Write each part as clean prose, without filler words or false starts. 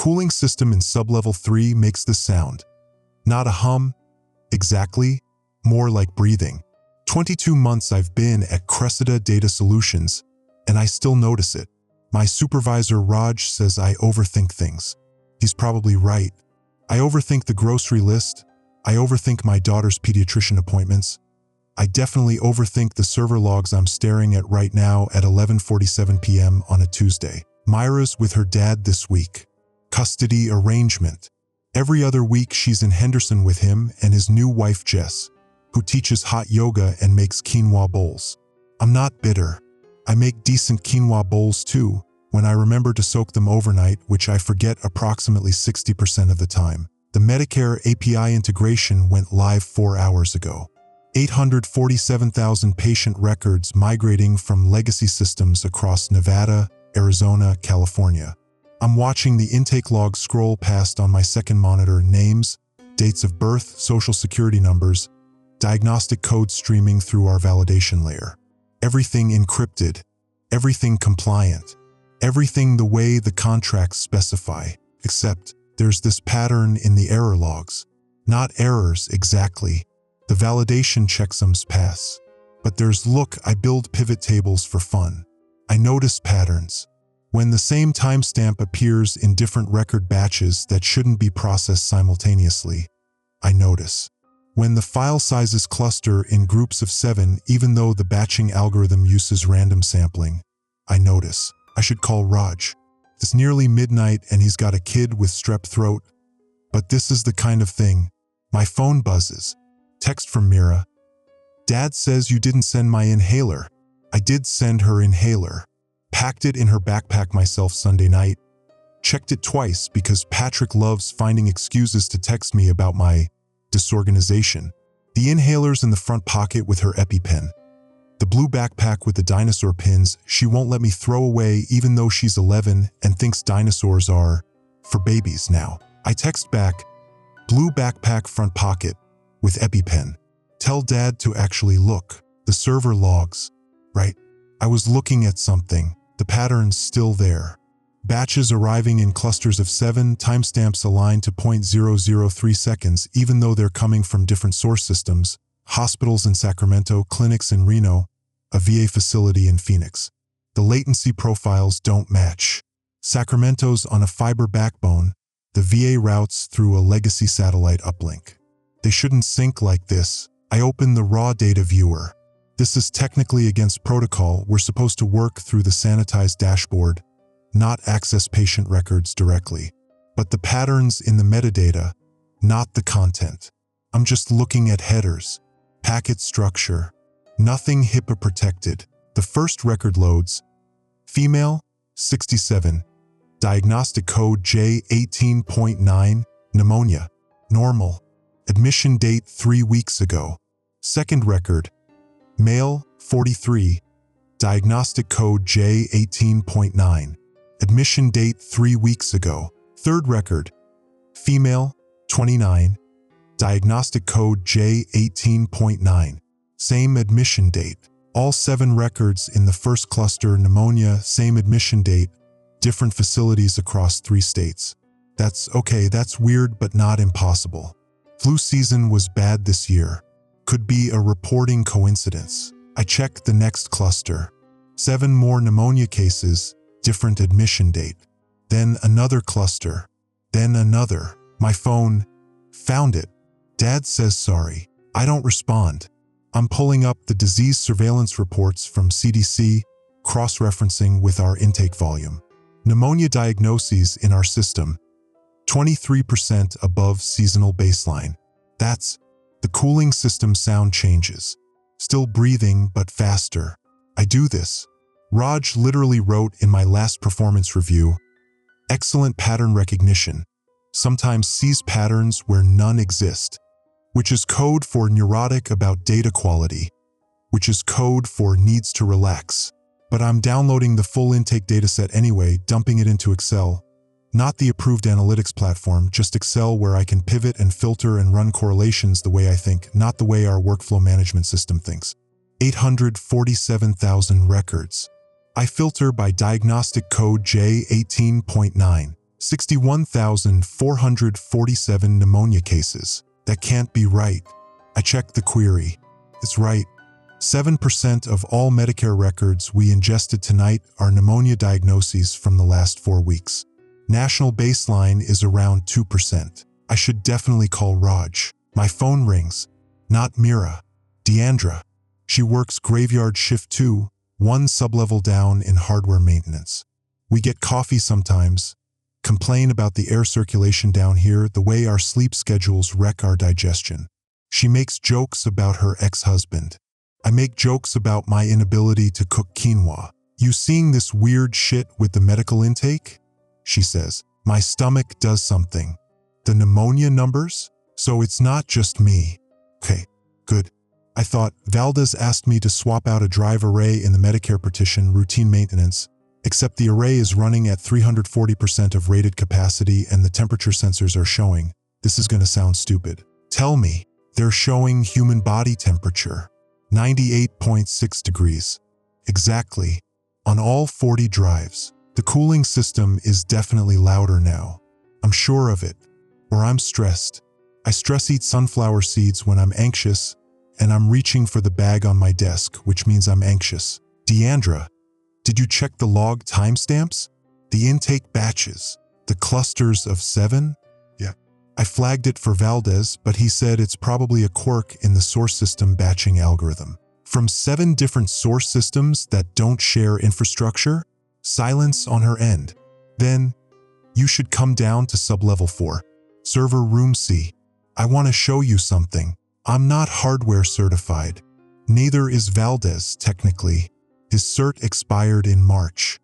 cooling system in sublevel 3 makes this sound. Not a hum, exactly, more like breathing. 22 months I've been at Cressida Data Solutions, and I still notice it. My supervisor Raj says I overthink things. He's probably right. I overthink the grocery list. I overthink my daughter's pediatrician appointments. I definitely overthink the server logs I'm staring at right now at 11:47 p.m. on a Tuesday. Myra's with her dad this week. Custody arrangement. Every other week she's in Henderson with him and his new wife Jess, who teaches hot yoga and makes quinoa bowls. I'm not bitter. I make decent quinoa bowls too, when I remember to soak them overnight, which I forget approximately 60% of the time. The Medicare API integration went live 4 hours ago. 847,000 patient records migrating from legacy systems across Nevada, Arizona, California. I'm watching the intake log scroll past on my second monitor: names, dates of birth, social security numbers, diagnostic code streaming through our validation layer. Everything encrypted, everything compliant, everything the way the contracts specify, except there's this pattern in the error logs. Not errors exactly. The validation checksums pass. But there's look, I build pivot tables for fun. I notice patterns. When the same timestamp appears in different record batches that shouldn't be processed simultaneously, I notice. When the file sizes cluster in groups of 7 even though the batching algorithm uses random sampling, I notice. I should call Raj. It's nearly midnight and he's got a kid with strep throat. But this is the kind of thing. My phone buzzes. Text from Mira. Dad says you didn't send my inhaler. I did send her inhaler. Packed it in her backpack myself Sunday night. Checked it twice because Patrick loves finding excuses to text me about my disorganization. The inhaler's in the front pocket with her EpiPen. The blue backpack with the dinosaur pins she won't let me throw away even though she's 11 and thinks dinosaurs are for babies now. I text back, blue backpack front pocket with EpiPen. Tell Dad to actually look. The server logs. Right. I was looking at something. The pattern's still there. Batches arriving in clusters of 7, timestamps aligned to 0.003 seconds even though they're coming from different source systems, hospitals in Sacramento, clinics in Reno, a VA facility in Phoenix. The latency profiles don't match. Sacramento's on a fiber backbone, the VA routes through a legacy satellite uplink. They shouldn't sync like this. I open the raw data viewer. This is technically against protocol. We're supposed to work through the sanitized dashboard, not access patient records directly. But the patterns in the metadata, not the content. I'm just looking at headers, packet structure, nothing HIPAA protected. The first record loads, female, 67, diagnostic code J18.9, pneumonia, normal, admission date 3 weeks ago. Second record, male, 43, diagnostic code J18.9, admission date 3 weeks ago. Third record, female, 29, diagnostic code J18.9, same admission date. All 7 records in the first cluster, pneumonia, same admission date, different facilities across 3 states. That's okay, that's weird but not impossible. Flu season was bad this year. Could be a reporting coincidence. I check the next cluster. 7 more pneumonia cases, different admission date. Then another cluster. Then another. My phone, found it. Dad says sorry. I don't respond. I'm pulling up the disease surveillance reports from CDC, cross-referencing with our intake volume. Pneumonia diagnoses in our system, 23% above seasonal baseline. That's the cooling system sound changes. Still breathing, but faster. I do this. Raj literally wrote in my last performance review, excellent pattern recognition, sometimes sees patterns where none exist, which is code for neurotic about data quality, which is code for needs to relax. But I'm downloading the full intake dataset anyway, dumping it into Excel. Not the approved analytics platform, just Excel where I can pivot and filter and run correlations the way I think, not the way our workflow management system thinks. 847,000 records. I filter by diagnostic code J18.9, 61,447 pneumonia cases. That can't be right. I checked the query. It's right. 7% of all Medicare records we ingested tonight are pneumonia diagnoses from the last 4 weeks. National baseline is around 2%. I should definitely call Raj. My phone rings. Not Mira. Deandra. She works graveyard shift 2, 1 sublevel down in hardware maintenance. We get coffee sometimes, complain about the air circulation down here, the way our sleep schedules wreck our digestion. She makes jokes about her ex-husband. I make jokes about my inability to cook quinoa. You seeing this weird shit with the medical intake? She says. My stomach does something. The pneumonia numbers? So it's not just me. Okay, good. I thought Valdez asked me to swap out a drive array in the Medicare partition routine maintenance, except the array is running at 340% of rated capacity and the temperature sensors are showing. This is going to sound stupid. Tell me, they're showing human body temperature. 98.6 degrees. Exactly. On all 40 drives. The cooling system is definitely louder now. I'm sure of it. Or I'm stressed. I stress-eat sunflower seeds when I'm anxious, and I'm reaching for the bag on my desk, which means I'm anxious. Deandra, did you check the log timestamps? The intake batches? The clusters of 7? Yeah. I flagged it for Valdez, but he said it's probably a quirk in the source system batching algorithm. From 7 different source systems that don't share infrastructure? Silence on her end. Then, you should come down to sublevel 4. Server room C. I want to show you something. I'm not hardware certified. Neither is Valdez, technically. His cert expired in March.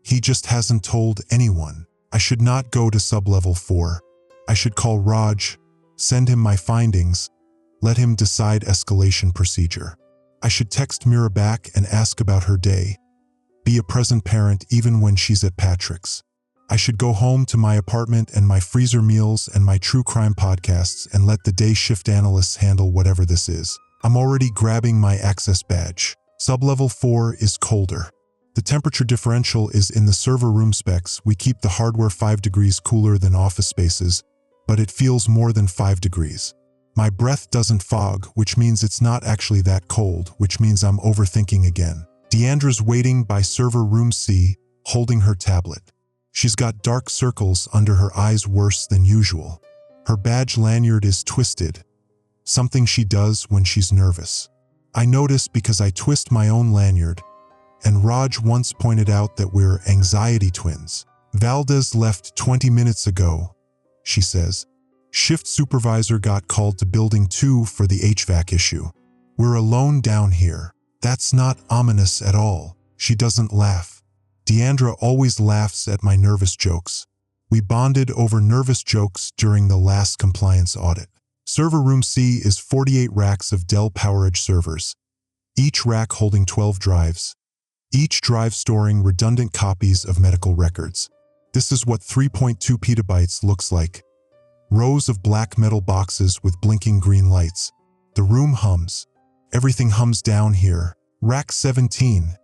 He just hasn't told anyone. I should not go to sublevel 4. I should call Raj, send him my findings, let him decide escalation procedure. I should text Mira back and ask about her day. Be a present parent even when she's at Patrick's. I should go home to my apartment and my freezer meals and my true crime podcasts and let the day shift analysts handle whatever this is. I'm already grabbing my access badge. Sublevel 4 is colder. The temperature differential is in the server room specs. We keep the hardware 5 degrees cooler than office spaces, but it feels more than 5 degrees. My breath doesn't fog, which means it's not actually that cold, which means I'm overthinking again. Deandra's waiting by server room C, holding her tablet. She's got dark circles under her eyes worse than usual. Her badge lanyard is twisted, something she does when she's nervous. I notice because I twist my own lanyard, and Raj once pointed out that we're anxiety twins. Valdez left 20 minutes ago, she says. Shift supervisor got called to building 2 for the HVAC issue. We're alone down here. That's not ominous at all. She doesn't laugh. Deandra always laughs at my nervous jokes. We bonded over nervous jokes during the last compliance audit. Server room C is 48 racks of Dell PowerEdge servers, each rack holding 12 drives, each drive storing redundant copies of medical records. This is what 3.2 petabytes looks like. Rows of black metal boxes with blinking green lights. The room hums. Everything hums down here. Rack 17,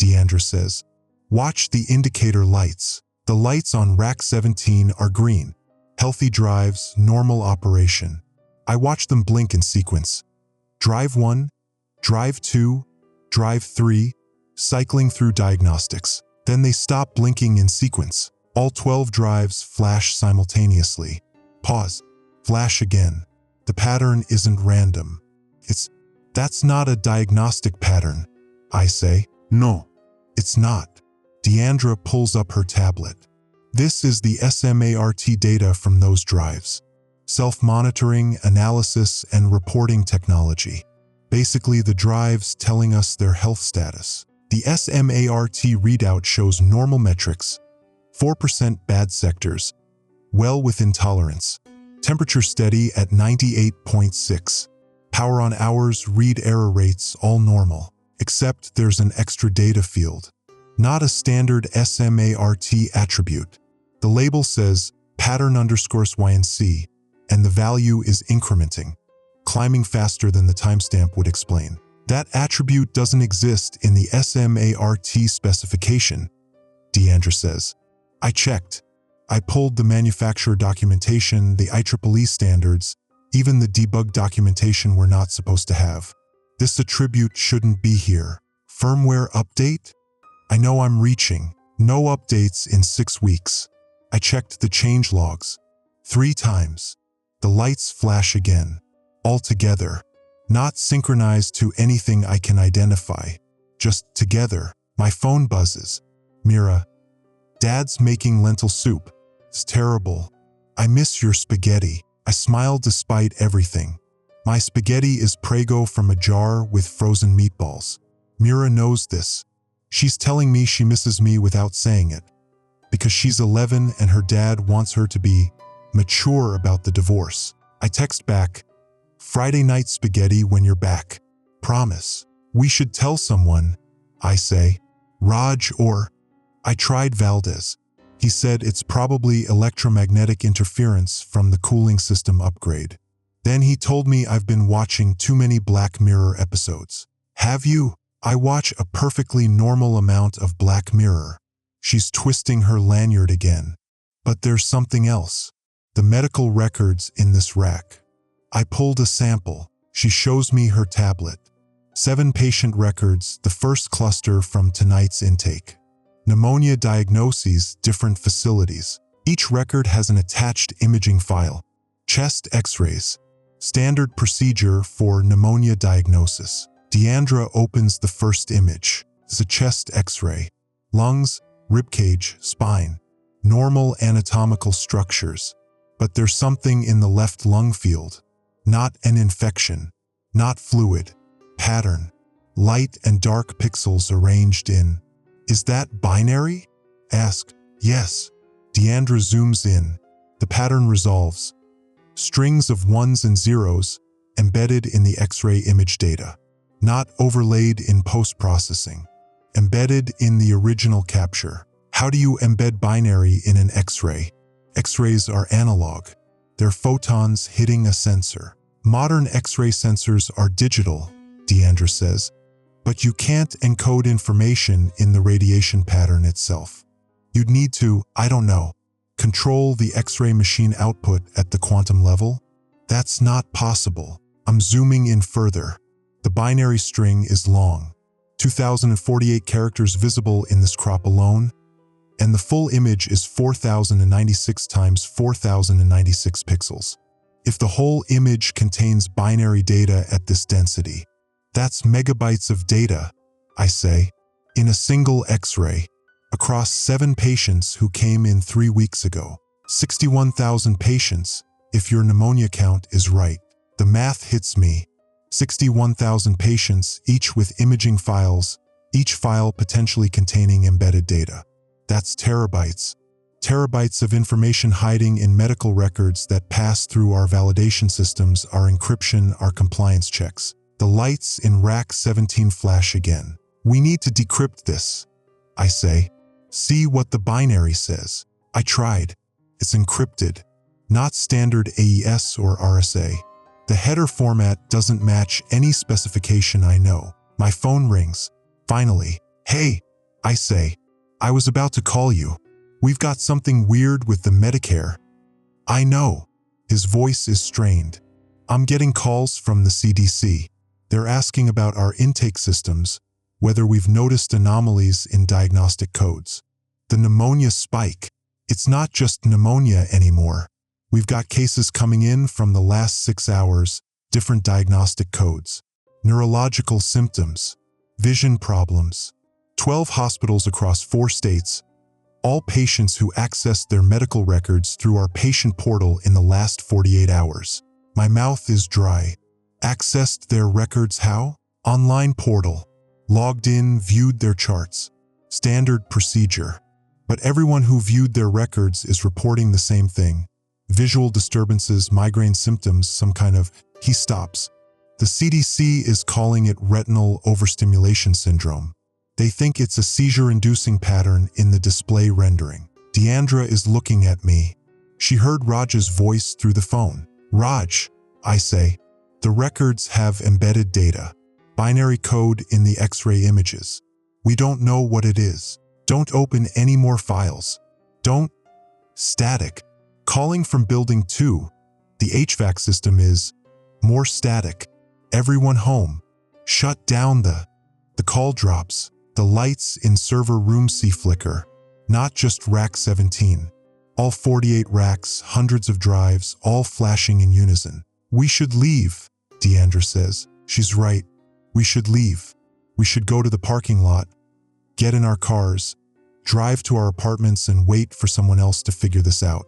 Deandra says. Watch the indicator lights. The lights on rack 17 are green. Healthy drives, normal operation. I watch them blink in sequence. Drive 1, drive 2, drive 3, cycling through diagnostics. Then they stop blinking in sequence. All 12 drives flash simultaneously. Pause. Flash again. The pattern isn't random. That's not a diagnostic pattern, I say. No, it's not. Deandra pulls up her tablet. This is the SMART data from those drives. Self-monitoring, analysis, and reporting technology. Basically the drives telling us their health status. The SMART readout shows normal metrics, 4% bad sectors, well within tolerance. Temperature steady at 98.6. Power on hours, read error rates, all normal. Except there's an extra data field. Not a standard SMART attribute. The label says pattern_YNC, and the value is incrementing, climbing faster than the timestamp would explain. That attribute doesn't exist in the SMART specification, Deandra says. I checked. I pulled the manufacturer documentation, the IEEE standards, even the debug documentation we're not supposed to have. This attribute shouldn't be here. Firmware update? I know I'm reaching. No updates in 6 weeks. I checked the change logs 3 times. The lights flash again. All together. Not synchronized to anything I can identify. Just together. My phone buzzes. Mira, Dad's making lentil soup. It's terrible. I miss your spaghetti. I smile despite everything. My spaghetti is Prego from a jar with frozen meatballs. Mira knows this. She's telling me she misses me without saying it. Because she's 11 and her dad wants her to be mature about the divorce. I text back, Friday night spaghetti when you're back. Promise. We should tell someone, I say. Raj or... I tried Valdez. He said it's probably electromagnetic interference from the cooling system upgrade. Then he told me I've been watching too many Black Mirror episodes. Have you? I watch a perfectly normal amount of Black Mirror. She's twisting her lanyard again. But there's something else. The medical records in this rack. I pulled a sample. She shows me her tablet. 7 patient records, the first cluster from tonight's intake. Pneumonia diagnoses, different facilities. Each record has an attached imaging file. Chest x-rays. Standard procedure for pneumonia diagnosis. Deandra opens the first image. It's a chest x-ray. Lungs, ribcage, spine. Normal anatomical structures. But there's something in the left lung field. Not an infection. Not fluid. Pattern. Light and dark pixels arranged in. Is that binary? Ask. Yes. Deandra zooms in. The pattern resolves. Strings of 1s and 0s embedded in the X-ray image data. Not overlaid in post-processing. Embedded in the original capture. How do you embed binary in an X-ray? X-rays are analog. They're photons hitting a sensor. Modern X-ray sensors are digital, Deandra says. But you can't encode information in the radiation pattern itself. You'd need to, I don't know, control the X-ray machine output at the quantum level? That's not possible. I'm zooming in further. The binary string is long. 2,048 characters visible in this crop alone, and the full image is 4,096 times 4,096 pixels. If the whole image contains binary data at this density, that's megabytes of data, I say, in a single X-ray, across 7 patients who came in 3 weeks ago. 61,000 patients, if your pneumonia count is right. The math hits me. 61,000 patients, each with imaging files, each file potentially containing embedded data. That's terabytes. Terabytes of information hiding in medical records that pass through our validation systems, our encryption, our compliance checks. The lights in rack 17 flash again. We need to decrypt this, I say. See what the binary says. I tried. It's encrypted, not standard AES or RSA. The header format doesn't match any specification I know. My phone rings. Finally. Hey, I say. I was about to call you. We've got something weird with the Medicare. I know. His voice is strained. I'm getting calls from the CDC. They're asking about our intake systems, whether we've noticed anomalies in diagnostic codes. The pneumonia spike. It's not just pneumonia anymore. We've got cases coming in from the last 6 hours, different diagnostic codes, neurological symptoms, vision problems. 12 hospitals across 4 states, all patients who accessed their medical records through our patient portal in the last 48 hours. My mouth is dry. Accessed their records how? Online portal. Logged in, viewed their charts. Standard procedure. But everyone who viewed their records is reporting the same thing. Visual disturbances, migraine symptoms, some kind of... He stops. The CDC is calling it retinal overstimulation syndrome. They think it's a seizure-inducing pattern in the display rendering. Deandra is looking at me. She heard Raj's voice through the phone. Raj, I say. The records have embedded data. Binary code in the X-ray images. We don't know what it is. Don't open any more files. Don't... Static. Calling from building 2. The HVAC system is more static. Everyone home. Shut down the call drops. The lights in server room C flicker. Not just rack 17. All 48 racks, hundreds of drives, all flashing in unison. We should leave, Deandra says. She's right. We should leave. We should go to the parking lot, get in our cars, drive to our apartments and wait for someone else to figure this out.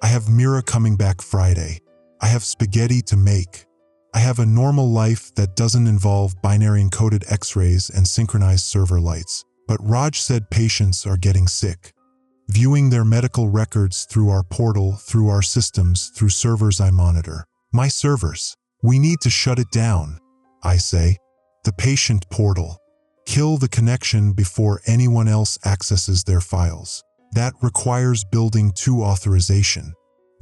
I have Mira coming back Friday. I have spaghetti to make. I have a normal life that doesn't involve binary encoded X-rays and synchronized server lights. But Raj said patients are getting sick. Viewing their medical records through our portal, through our systems, through servers I monitor. My servers. We need to shut it down, I say. The patient portal. Kill the connection before anyone else accesses their files. That requires building 2 authorization.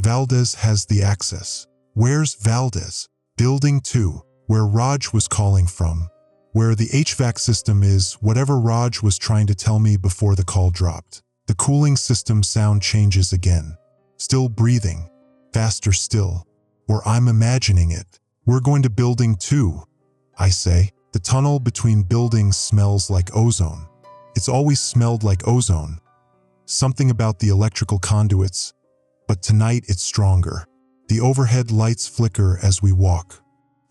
Valdez has the access. Where's Valdez? Building 2, where Raj was calling from. Where the HVAC system is, whatever Raj was trying to tell me before the call dropped. The cooling system sound changes again. Still breathing. Faster still. Or I'm imagining it. We're going to building 2, I say. The tunnel between buildings smells like ozone. It's always smelled like ozone. Something about the electrical conduits, but tonight it's stronger. The overhead lights flicker as we walk.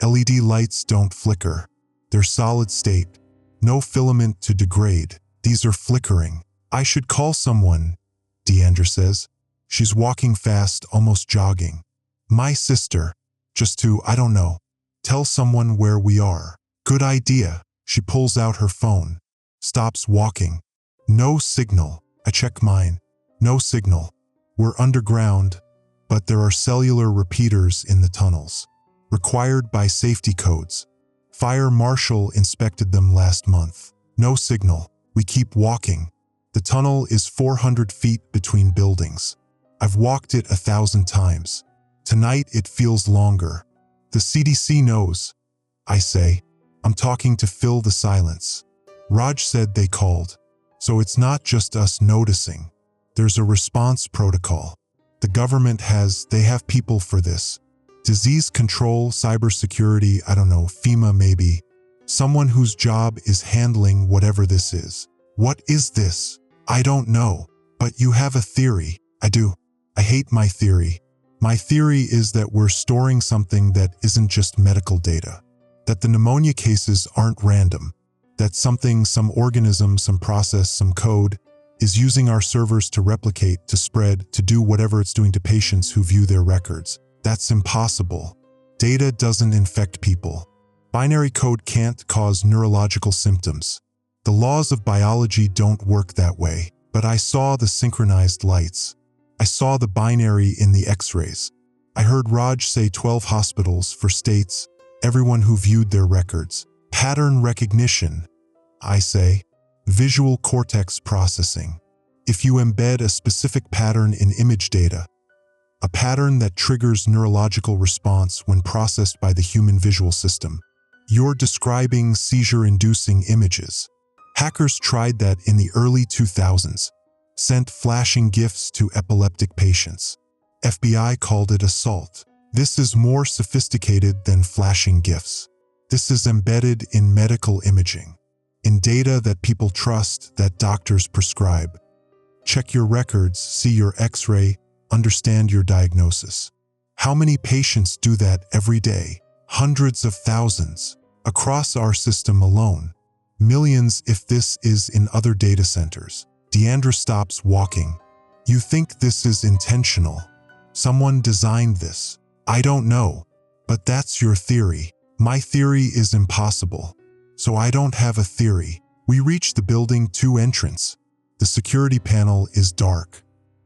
LED lights don't flicker. They're solid state. No filament to degrade. These are flickering. I should call someone, Deandra says. She's walking fast, almost jogging. My sister. Just to, I don't know, tell someone where we are. Good idea. She pulls out her phone. Stops walking. No signal. I check mine. No signal. We're underground, but there are cellular repeaters in the tunnels. Required by safety codes. Fire marshal inspected them last month. No signal. We keep walking. The tunnel is 400 feet between buildings. I've walked it 1,000 times. Tonight it feels longer. The CDC knows, I say. I'm talking to fill the silence. Raj said they called. So it's not just us noticing. There's a response protocol. The government they have people for this. Disease control, cybersecurity, I don't know, FEMA maybe. Someone whose job is handling whatever this is. What is this? I don't know. But you have a theory. I do. I hate my theory. My theory is that we're storing something that isn't just medical data. That the pneumonia cases aren't random. That something, some organism, some process, some code is using our servers to replicate, to spread, to do whatever it's doing to patients who view their records. That's impossible. Data doesn't infect people. Binary code can't cause neurological symptoms. The laws of biology don't work that way. But I saw the synchronized lights. I saw the binary in the X-rays. I heard Raj say 12 hospitals for states, everyone who viewed their records. Pattern recognition, I say. Visual cortex processing. If you embed a specific pattern in image data, a pattern that triggers neurological response when processed by the human visual system, you're describing seizure-inducing images. Hackers tried that in the early 2000s, sent flashing GIFs to epileptic patients. FBI called it assault. This is more sophisticated than flashing GIFs. This is embedded in medical imaging, in data that people trust, that doctors prescribe. Check your records, see your X-ray, understand your diagnosis. How many patients do that every day? Hundreds of thousands. Across our system alone. Millions if this is in other data centers. Deandra stops walking. You think this is intentional? Someone designed this? I don't know. But that's your theory. My theory is impossible. So I don't have a theory. We reach the building 2 entrance. The security panel is dark.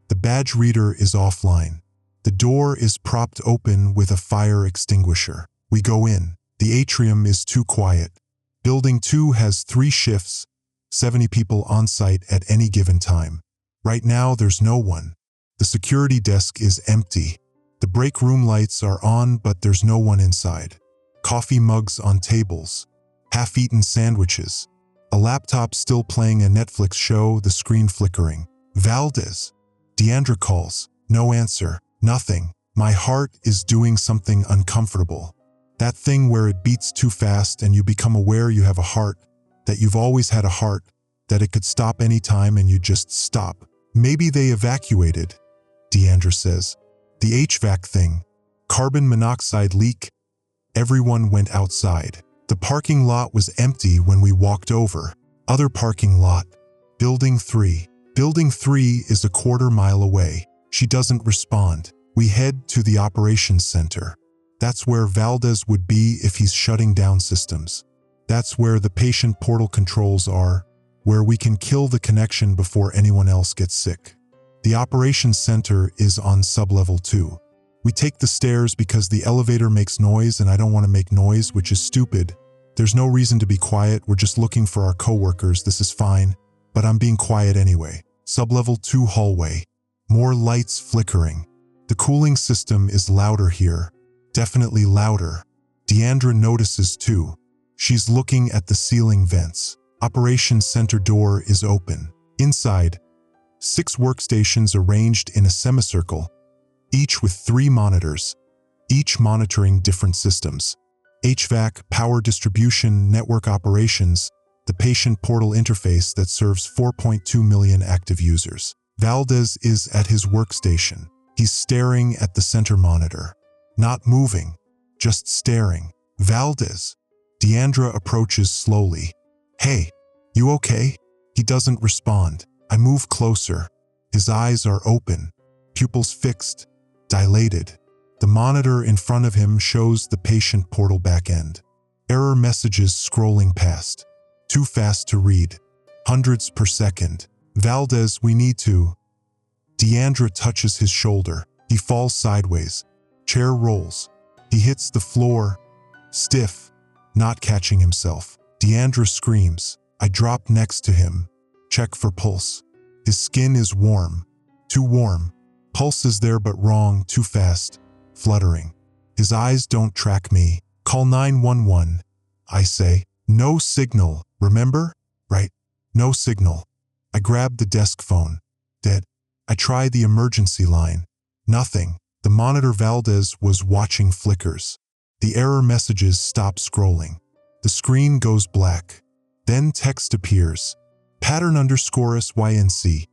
The badge reader is offline. The door is propped open with a fire extinguisher. We go in. The atrium is too quiet. Building 2 has 3 shifts, 70 people on site at any given time. Right now, there's no one. The security desk is empty. The break room lights are on, but there's no one inside. Coffee mugs on tables. Half-eaten sandwiches. A laptop still playing a Netflix show, the screen flickering. Valdez. Deandra calls. No answer. Nothing. My heart is doing something uncomfortable. That thing where it beats too fast and you become aware you have a heart, that you've always had a heart, that it could stop anytime and you just stop. Maybe they evacuated, Deandra says. The HVAC thing. Carbon monoxide leak. Everyone went outside. The parking lot was empty when we walked over. Other parking lot. Building 3. Building 3 is a quarter-mile away. She doesn't respond. We head to the operations center. That's where Valdez would be if he's shutting down systems. That's where the patient portal controls are, where we can kill the connection before anyone else gets sick. The operations center is on sublevel 2. We take the stairs because the elevator makes noise and I don't want to make noise, which is stupid. There's no reason to be quiet, we're just looking for our coworkers, this is fine, but I'm being quiet anyway. Sublevel 2 hallway. More lights flickering. The cooling system is louder here. Definitely louder. Deandra notices too. She's looking at the ceiling vents. Operations center door is open. Inside, 6 workstations arranged in a semicircle, each with 3 monitors, each monitoring different systems. HVAC, power distribution, network operations, the patient portal interface that serves 4.2 million active users. Valdez is at his workstation. He's staring at the center monitor. Not moving, just staring. Valdez. Deandra approaches slowly. Hey, you okay? He doesn't respond. I move closer. His eyes are open, pupils fixed, dilated. The monitor in front of him shows the patient portal backend. Error messages scrolling past. Too fast to read. Hundreds per second. Valdez, we need to. Deandra touches his shoulder. He falls sideways. Chair rolls. He hits the floor, stiff, not catching himself. Deandra screams. I drop next to him. Check for pulse. His skin is warm. Too warm. Pulse is there but wrong, too fast. Fluttering. His eyes don't track me. Call 911. I say. No signal, remember? Right. No signal. I grab the desk phone. Dead. I try the emergency line. Nothing. The monitor Valdez was watching flickers. The error messages stop scrolling. The screen goes black. Then text appears. Pattern _SYNC.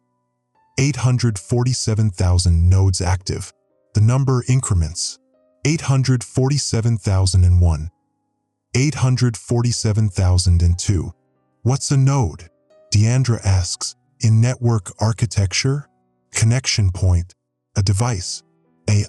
847,000 nodes active. The number increments. 847,001. 847,002. What's a node? Deandra asks. In network architecture? Connection point. A device.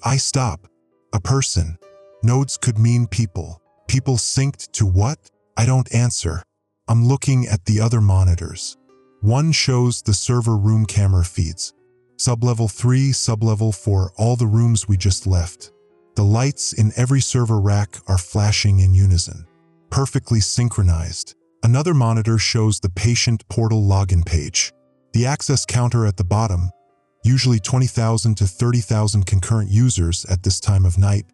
I stop. A person. Nodes could mean people. People synced to what? I don't answer. I'm looking at the other monitors. One shows the server room camera feeds. Sublevel 3, sublevel 4, all the rooms we just left. The lights in every server rack are flashing in unison. Perfectly synchronized. Another monitor shows the patient portal login page. The access counter at the bottom, usually 20,000 to 30,000 concurrent users at this time of night,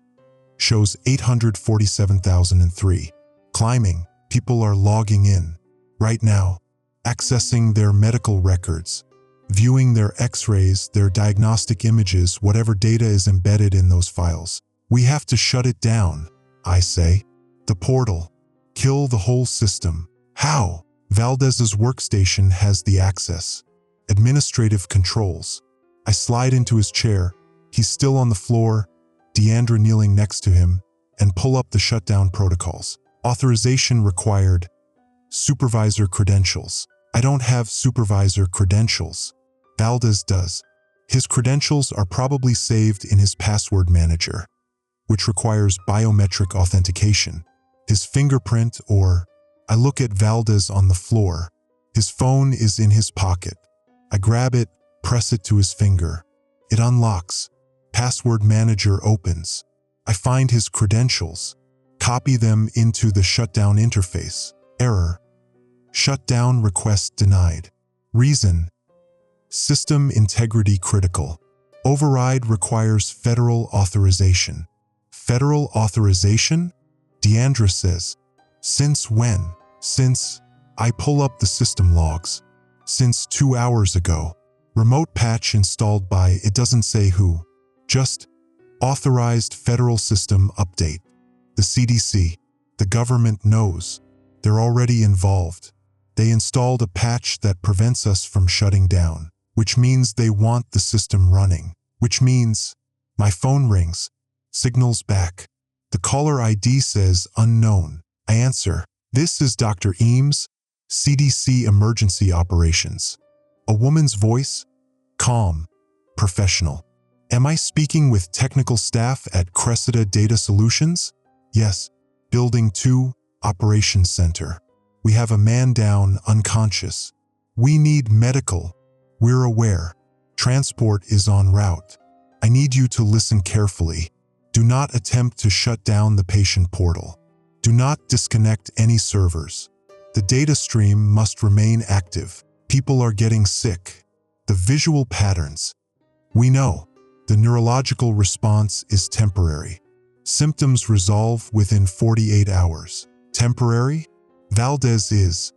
shows 847,003. Climbing, people are logging in. Right now, accessing their medical records, viewing their x-rays, their diagnostic images, whatever data is embedded in those files. We have to shut it down, I say. The portal. Kill the whole system. How? Valdez's workstation has the access. Administrative controls. I slide into his chair. He's still on the floor, Deandra kneeling next to him, and pull up the shutdown protocols. Authorization required. Supervisor credentials. I don't have supervisor credentials. Valdez does. His credentials are probably saved in his password manager, which requires biometric authentication. His fingerprint or... I look at Valdez on the floor. His phone is in his pocket. I grab it, press it to his finger. It unlocks. Password manager opens. I find his credentials. Copy them into the shutdown interface. Error. Shutdown request denied. Reason. System integrity critical. Override requires federal authorization. Federal authorization? Deandra says. Since when? Since... I pull up the system logs. Since 2 hours ago. Remote patch installed by, it doesn't say who. Just authorized federal system update. The CDC. The government knows. They're already involved. They installed a patch that prevents us from shutting down, which means they want the system running, which means my phone rings, signals back. The caller ID says unknown. I answer. This is Dr. Eames, CDC Emergency Operations. A woman's voice, calm, professional. Am I speaking with technical staff at Cressida Data Solutions? Yes. Building 2, Operations Center. We have a man down, unconscious. We need medical. We're aware. Transport is en route. I need you to listen carefully. Do not attempt to shut down the patient portal. Do not disconnect any servers. The data stream must remain active. People are getting sick. The visual patterns. We know. The neurological response is temporary. Symptoms resolve within 48 hours. Temporary? Valdez is.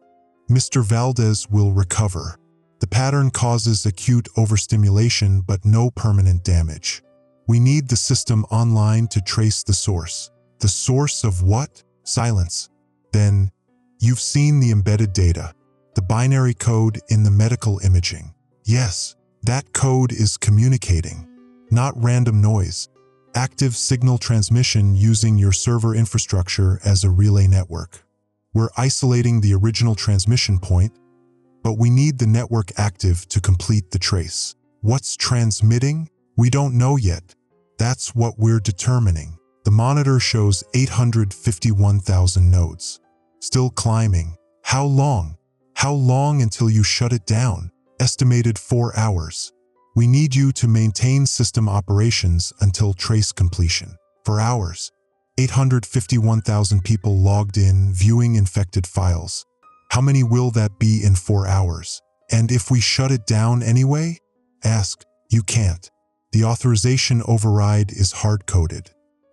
Mr. Valdez will recover. The pattern causes acute overstimulation but no permanent damage. We need the system online to trace the source. The source of what? Silence. Then, you've seen the embedded data, the binary code in the medical imaging. Yes, that code is communicating. Not random noise. Active signal transmission using your server infrastructure as a relay network. We're isolating the original transmission point, but we need the network active to complete the trace. What's transmitting? We don't know yet. That's what we're determining. The monitor shows 851,000 nodes. Still climbing. How long? How long until you shut it down? Estimated 4 hours. We need you to maintain system operations until trace completion. For hours. 851,000 people logged in, viewing infected files. How many will that be in 4 hours? And if we shut it down anyway? Ask. You can't. The authorization override is hard-coded.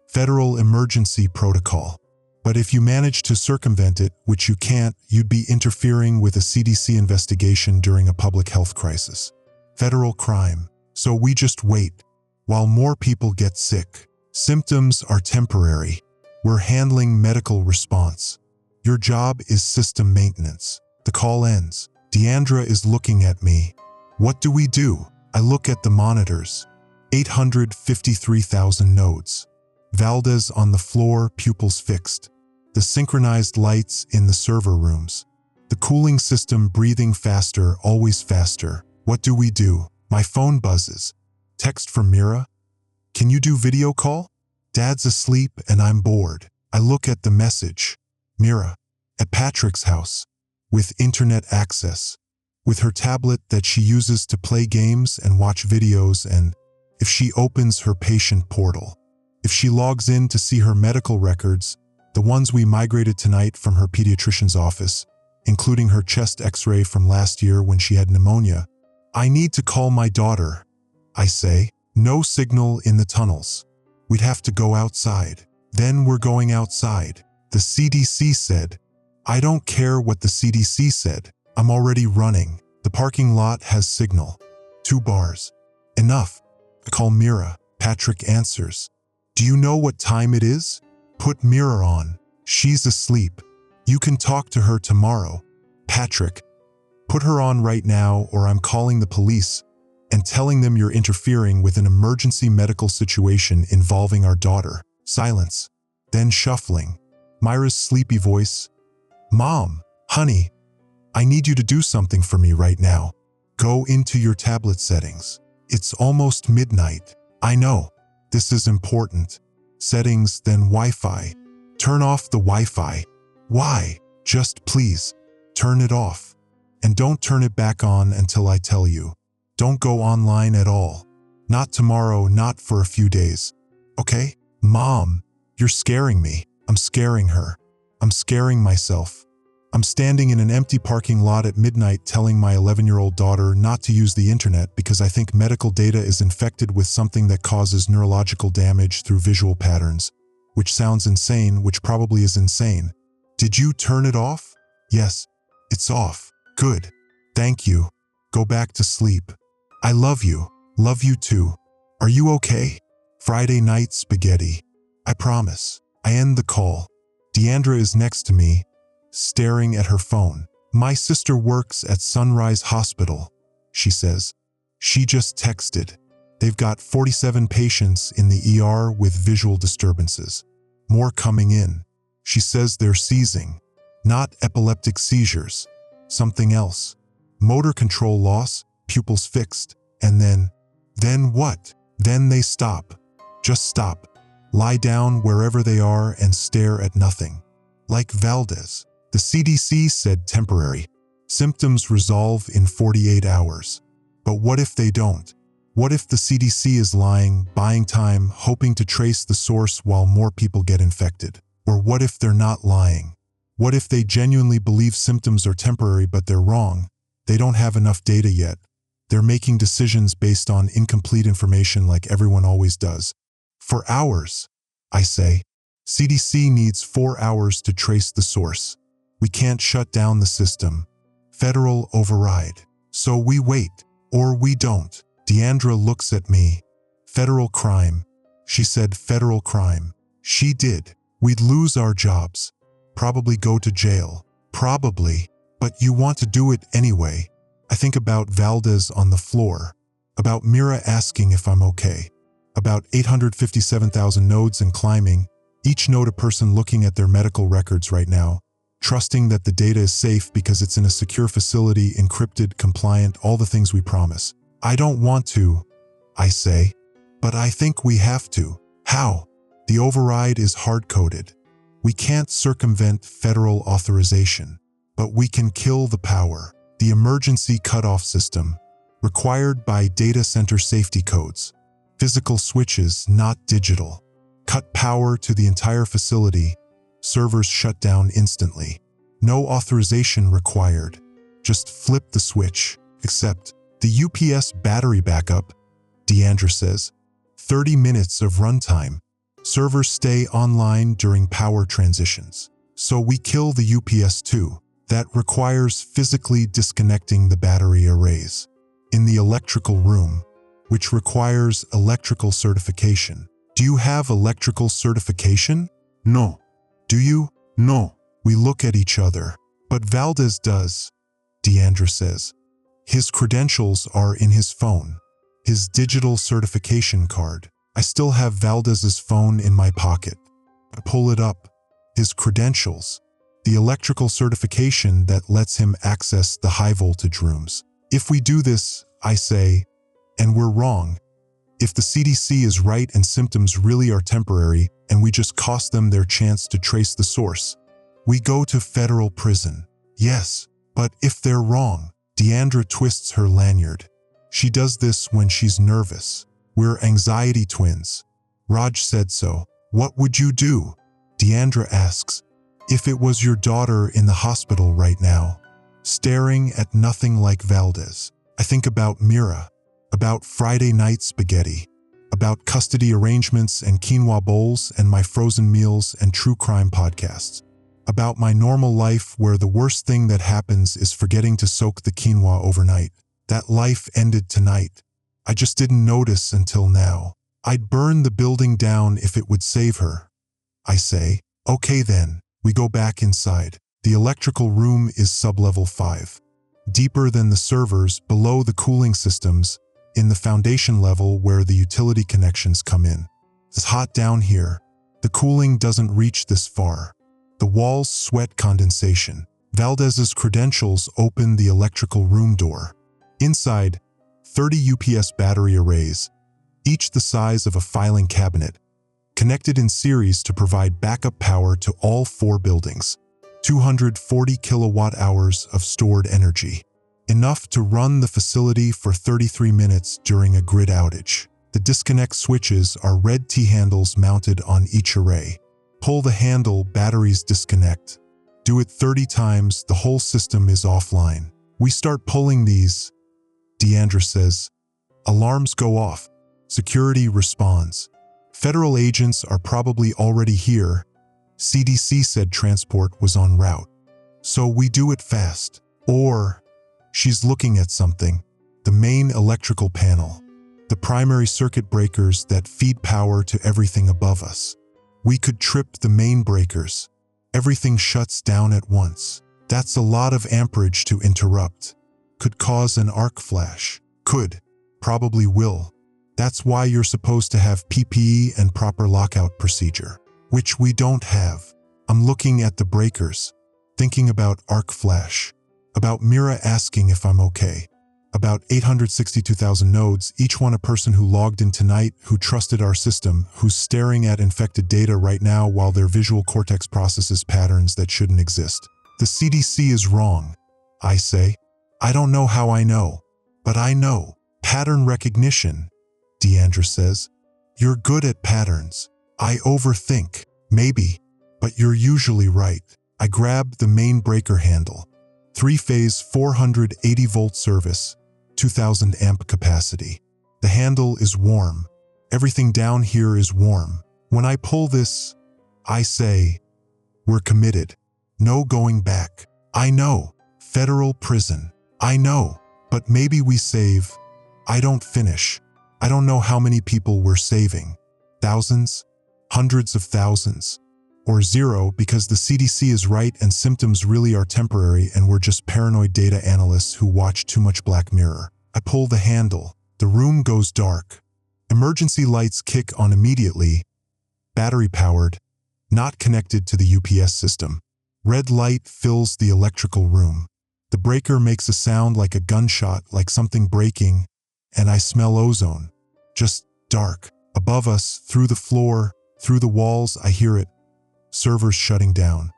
Federal Emergency Protocol. But if you manage to circumvent it, which you can't, you'd be interfering with a CDC investigation during a public health crisis. Federal crime. So we just wait, while more people get sick. Symptoms are temporary. We're handling medical response. Your job is system maintenance. The call ends. Deandra is looking at me. What do we do? I look at the monitors. 853,000 nodes. Valdez on the floor, pupils fixed. The synchronized lights in the server rooms. The cooling system breathing faster, always faster. What do we do? My phone buzzes. Text from Mira. Can you do video call? Dad's asleep and I'm bored. I look at the message. Mira. At Patrick's house. With internet access. With her tablet that she uses to play games and watch videos, and if she opens her patient portal. If she logs in to see her medical records, the ones we migrated tonight from her pediatrician's office, including her chest x-ray from last year when she had pneumonia. I need to call my daughter. I say, no signal in the tunnels. We'd have to go outside. Then we're going outside. The CDC said. I don't care what the CDC said. I'm already running. The parking lot has signal. 2 bars. Enough. I call Mira. Patrick answers. Do you know what time it is? Put Mira on. She's asleep. You can talk to her tomorrow. Patrick. Put her on right now or I'm calling the police and telling them you're interfering with an emergency medical situation involving our daughter. Silence. Then shuffling. Myra's sleepy voice. Mom, honey, I need you to do something for me right now. Go into your tablet settings. It's almost midnight. I know. This is important. Settings, then Wi-Fi. Turn off the Wi-Fi. Why? Just please. Turn it off. And don't turn it back on until I tell you. Don't go online at all. Not tomorrow, not for a few days. Okay? Mom, you're scaring me. I'm scaring her. I'm scaring myself. I'm standing in an empty parking lot at midnight telling my 11-year-old daughter not to use the internet because I think medical data is infected with something that causes neurological damage through visual patterns, which sounds insane, which probably is insane. Did you turn it off? Yes, it's off. Good. Thank you. Go back to sleep. I love you. Love you too. Are you okay? Friday night spaghetti. I promise. I end the call. Deandra is next to me, staring at her phone. My sister works at Sunrise Hospital, she says. She just texted. They've got 47 patients in the ER with visual disturbances. More coming in. She says they're seizing. Not epileptic seizures. Something else. Motor control loss, pupils fixed, and then what? Then they stop. Just stop. Lie down wherever they are and stare at nothing. Like Valdez. The CDC said temporary. Symptoms resolve in 48 hours. But what if they don't? What if the CDC is lying, buying time, hoping to trace the source while more people get infected? Or what if they're not lying? What if they genuinely believe symptoms are temporary but they're wrong? They don't have enough data yet. They're making decisions based on incomplete information like everyone always does. For hours, I say. CDC needs 4 hours to trace the source. We can't shut down the system. Federal override. So we wait, or we don't. Deandra looks at me. Federal crime. She said federal crime. She did. We'd lose our jobs. Probably go to jail. Probably. But you want to do it anyway. I think about Valdez on the floor. About Mira asking if I'm okay. About 857,000 nodes and climbing. Each node a person looking at their medical records right now. Trusting that the data is safe because it's in a secure facility, encrypted, compliant, all the things we promise. I don't want to, I say, but I think we have to. How? The override is hard-coded. We can't circumvent federal authorization, but we can kill the power. The emergency cutoff system, required by data center safety codes. Physical switches, not digital. Cut power to the entire facility. Servers shut down instantly. No authorization required. Just flip the switch. Except the UPS battery backup, Deandra says. 30 minutes of runtime. Servers stay online during power transitions. So we kill the UPS too. That requires physically disconnecting the battery arrays. In the electrical room, which requires electrical certification. Do you have electrical certification? No. Do you? No. We look at each other. But Valdez does, Deandra says. His credentials are in his phone. His digital certification card. I still have Valdez's phone in my pocket. I pull it up. His credentials. The electrical certification that lets him access the high-voltage rooms. If we do this, I say, and we're wrong, if the CDC is right and symptoms really are temporary and we just cost them their chance to trace the source, we go to federal prison. Yes, but if they're wrong, Deandra twists her lanyard. She does this when she's nervous. We're anxiety twins. Raj said so. What would you do? Deandra asks. If it was your daughter in the hospital right now, staring at nothing like Valdez. I think about Mira, about Friday night spaghetti, about custody arrangements and quinoa bowls and my frozen meals and true crime podcasts, about my normal life where the worst thing that happens is forgetting to soak the quinoa overnight. That life ended tonight. I just didn't notice until now. I'd burn the building down if it would save her. I say, okay then. We go back inside. The electrical room is sublevel 5. Deeper than the servers, below the cooling systems, in the foundation level where the utility connections come in. It's hot down here. The cooling doesn't reach this far. The walls sweat condensation. Valdez's credentials open the electrical room door. Inside, 30 UPS battery arrays, each the size of a filing cabinet, connected in series to provide backup power to all 4 buildings. 240 kilowatt hours of stored energy. Enough to run the facility for 33 minutes during a grid outage. The disconnect switches are red T-handles mounted on each array. Pull the handle, batteries disconnect. Do it 30 times, the whole system is offline. We start pulling these, Deandra says. Alarms go off. Security responds. Federal agents are probably already here. CDC said transport was en route. So we do it fast. Or, she's looking at something. the main electrical panel, the primary circuit breakers that feed power to everything above us. We could trip the main breakers. Everything shuts down at once. That's a lot of amperage to interrupt. Could cause an arc flash. Could. Probably will. That's why you're supposed to have PPE and proper lockout procedure, which we don't have. I'm looking at the breakers, thinking about arc flash, about Mira asking if I'm okay, about 862,000 nodes, each one a person who logged in tonight, who trusted our system, who's staring at infected data right now while their visual cortex processes patterns that shouldn't exist. The CDC is wrong, I say. I don't know how I know, but I know. Pattern recognition, Deandra says. You're good at patterns. I overthink. Maybe, but you're usually right. I grab the main breaker handle. 3-phase 480-volt service, 2000 amp capacity. The handle is warm. Everything down here is warm. When I pull this, I say, we're committed. No going back. I know. Federal prison. I know. But maybe we save. I don't finish. I don't know how many people we're saving. Thousands? Hundreds of thousands? Or zero because the CDC is right and symptoms really are temporary and we're just paranoid data analysts who watch too much Black Mirror. I pull the handle. The room goes dark. Emergency lights kick on immediately. Battery powered, not connected to the UPS system. Red light fills the electrical room. The breaker makes a sound like a gunshot, like something breaking, and I smell ozone. Just dark. Above us, through the floor, through the walls, I hear it. Servers shutting down.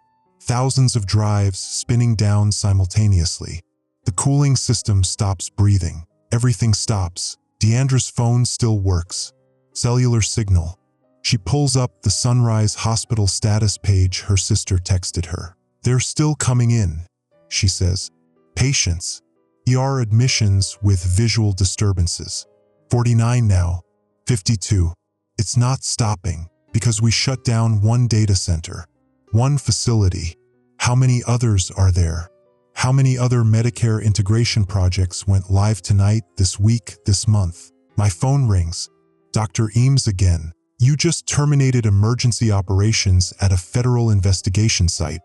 Thousands of drives spinning down simultaneously. The cooling system stops breathing. Everything stops. Deandra's phone still works. Cellular signal. She pulls up the Sunrise Hospital status page her sister texted her. They're still coming in, she says. Patients. ER admissions with visual disturbances. 49 now. 52. It's not stopping because we shut down one data center, one facility. How many others are there? How many other Medicare integration projects went live tonight, this week, this month? My phone rings. Dr. Eames again. You just terminated emergency operations at a federal investigation site,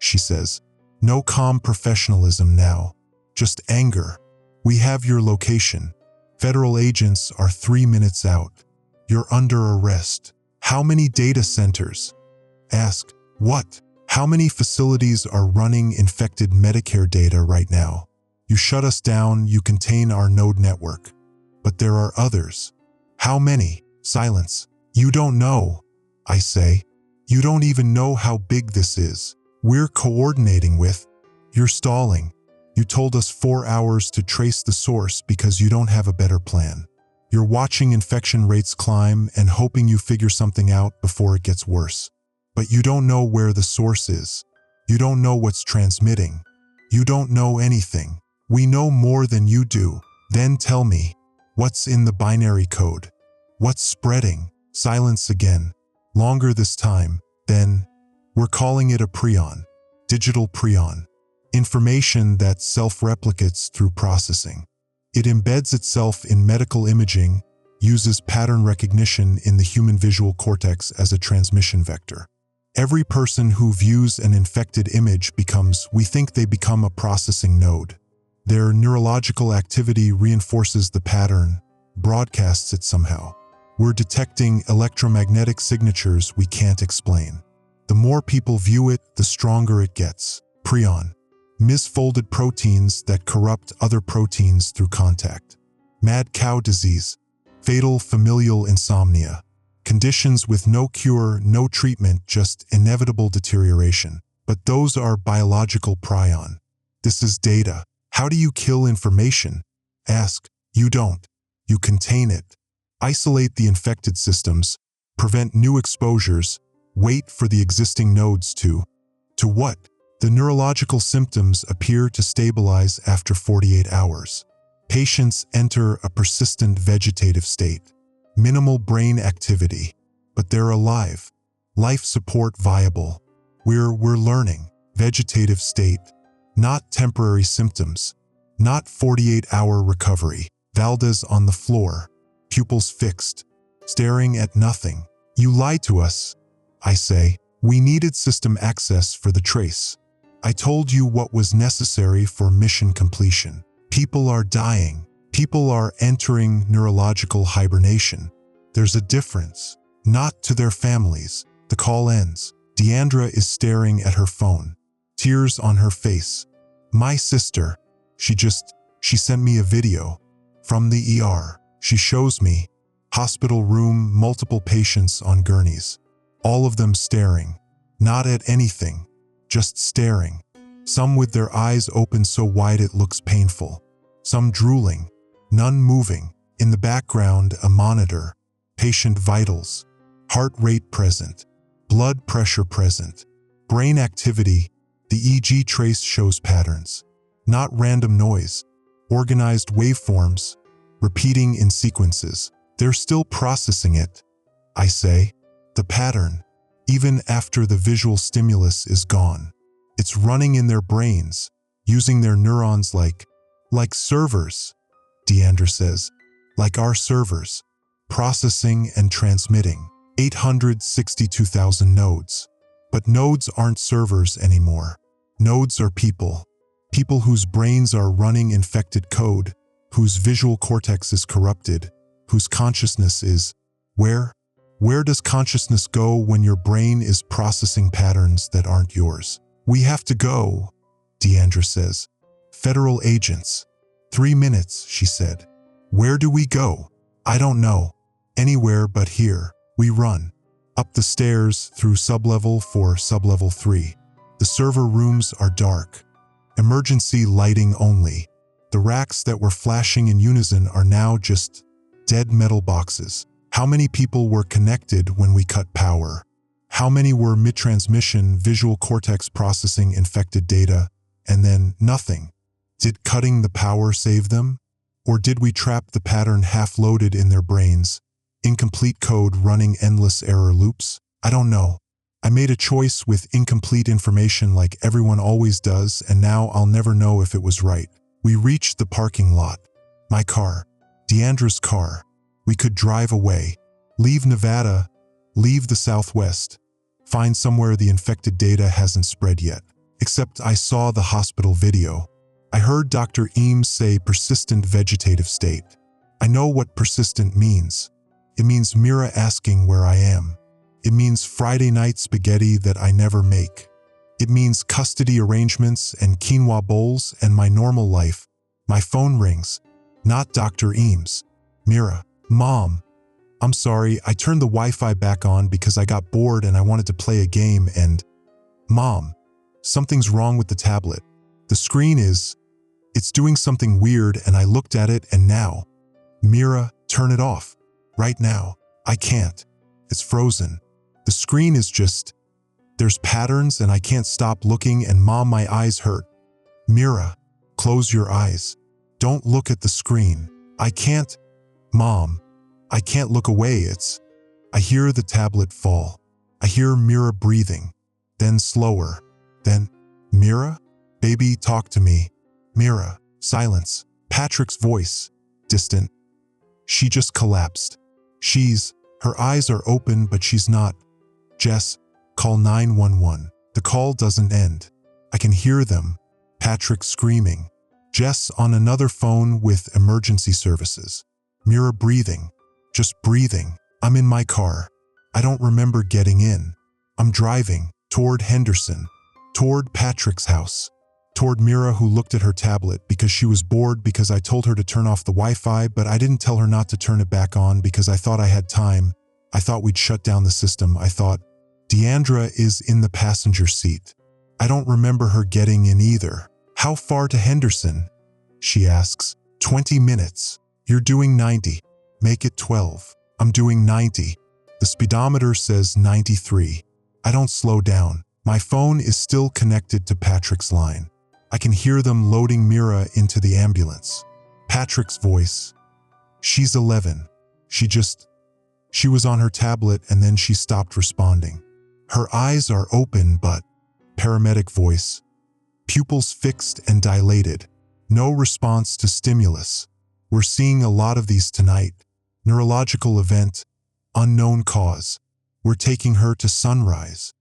she says. No calm professionalism now, just anger. We have your location. Federal agents are 3 minutes out. You're under arrest. How many data centers? Ask, what? How many facilities are running infected Medicare data right now? You shut us down, you contain our node network. But there are others. How many? Silence. You don't know, I say. You don't even know how big this is. We're coordinating with. You're stalling. You told us 4 hours to trace the source because you don't have a better plan. You're watching infection rates climb and hoping you figure something out before it gets worse. But you don't know where the source is. You don't know what's transmitting. You don't know anything. We know more than you do. Then tell me, what's in the binary code? What's spreading? Silence again. Longer this time. Then, we're calling it a prion. Digital prion. Information that self-replicates through processing. It embeds itself in medical imaging, uses pattern recognition in the human visual cortex as a transmission vector. Every person who views an infected image we think they become a processing node. Their neurological activity reinforces the pattern, broadcasts it somehow. We're detecting electromagnetic signatures we can't explain. The more people view it, the stronger it gets. Prion. Misfolded proteins that corrupt other proteins through contact. Mad cow disease. Fatal familial insomnia. Conditions with no cure, no treatment, just inevitable deterioration. But those are biological prion. This is data. How do you kill information? Ask. You don't. You contain it. Isolate the infected systems. Prevent new exposures. Wait for the existing nodes to what? The neurological symptoms appear to stabilize after 48 hours. Patients enter a persistent vegetative state. Minimal brain activity, but they're alive. Life support viable. We're learning. Vegetative state. Not temporary symptoms. Not 48-hour recovery. Valdez on the floor, pupils fixed, staring at nothing. You lied to us, I say. We needed system access for the trace. I told you what was necessary for mission completion. People are dying. People are entering neurological hibernation. There's a difference. Not to their families. The call ends. Deandra is staring at her phone, tears on her face. My sister, she sent me a video from the ER. She shows me, hospital room, multiple patients on gurneys, all of them staring, not at anything, just staring. Some with their eyes open so wide it looks painful, some drooling, none moving. In the background, a monitor, patient vitals, heart rate present, blood pressure present, brain activity. The EEG trace shows patterns, not random noise, organized waveforms, repeating in sequences. They're still processing it, I say. The pattern, even after the visual stimulus is gone. It's running in their brains, using their neurons like servers, Deandra says, like our servers, processing and transmitting. 862,000 nodes. But nodes aren't servers anymore. Nodes are people. People whose brains are running infected code, whose visual cortex is corrupted, whose consciousness is where? Where does consciousness go when your brain is processing patterns that aren't yours? We have to go, Deandra says. Federal agents. 3 minutes, she said. Where do we go? I don't know. Anywhere but here. We run. Up the stairs, through sublevel 4, sublevel 3. The server rooms are dark. Emergency lighting only. The racks that were flashing in unison are now just dead metal boxes. How many people were connected when we cut power? How many were mid-transmission, visual cortex processing infected data, and then nothing? Did cutting the power save them? Or did we trap the pattern half-loaded in their brains? Incomplete code running endless error loops? I don't know. I made a choice with incomplete information like everyone always does, and now I'll never know if it was right. We reached the parking lot. My car. Deandra's car. We could drive away. Leave Nevada. Leave the Southwest. Find somewhere the infected data hasn't spread yet. Except I saw the hospital video. I heard Dr. Eames say persistent vegetative state. I know what persistent means. It means Mira asking where I am. It means Friday night spaghetti that I never make. It means custody arrangements and quinoa bowls and my normal life. My phone rings. Not Dr. Eames. Mira. Mom. I'm sorry, I turned the Wi-Fi back on because I got bored and I wanted to play a game and… Mom. Something's wrong with the tablet. The screen it's doing something weird and I looked at it and now… Mira, turn it off. Right now. I can't. It's frozen. The screen is just… There's patterns and I can't stop looking and Mom, my eyes hurt. Mira, close your eyes. Don't look at the screen. I can't… Mom, I can't look away. I hear the tablet fall. I hear Mira breathing. Then slower. Then… Mira? Baby, talk to me. Mira. Silence. Patrick's voice. Distant. She just collapsed. Her eyes are open, but she's not. Jess, call 911. The call doesn't end. I can hear them. Patrick screaming. Jess on another phone with emergency services. Mira breathing. Just breathing. I'm in my car. I don't remember getting in. I'm driving toward Henderson, toward Patrick's house, toward Mira, who looked at her tablet because she was bored because I told her to turn off the Wi-Fi, but I didn't tell her not to turn it back on because I thought I had time. I thought we'd shut down the system. I thought… Deandra is in the passenger seat. I don't remember her getting in either. How far to Henderson? She asks. 20 minutes. You're doing 90. Make it 12. I'm doing 90. The speedometer says 93. I don't slow down. My phone is still connected to Patrick's line. I can hear them loading Mira into the ambulance. Patrick's voice. She's 11. She was on her tablet and then she stopped responding. Her eyes are open but… Paramedic voice. Pupils fixed and dilated. No response to stimulus. We're seeing a lot of these tonight. Neurological event, unknown cause. We're taking her to Sunrise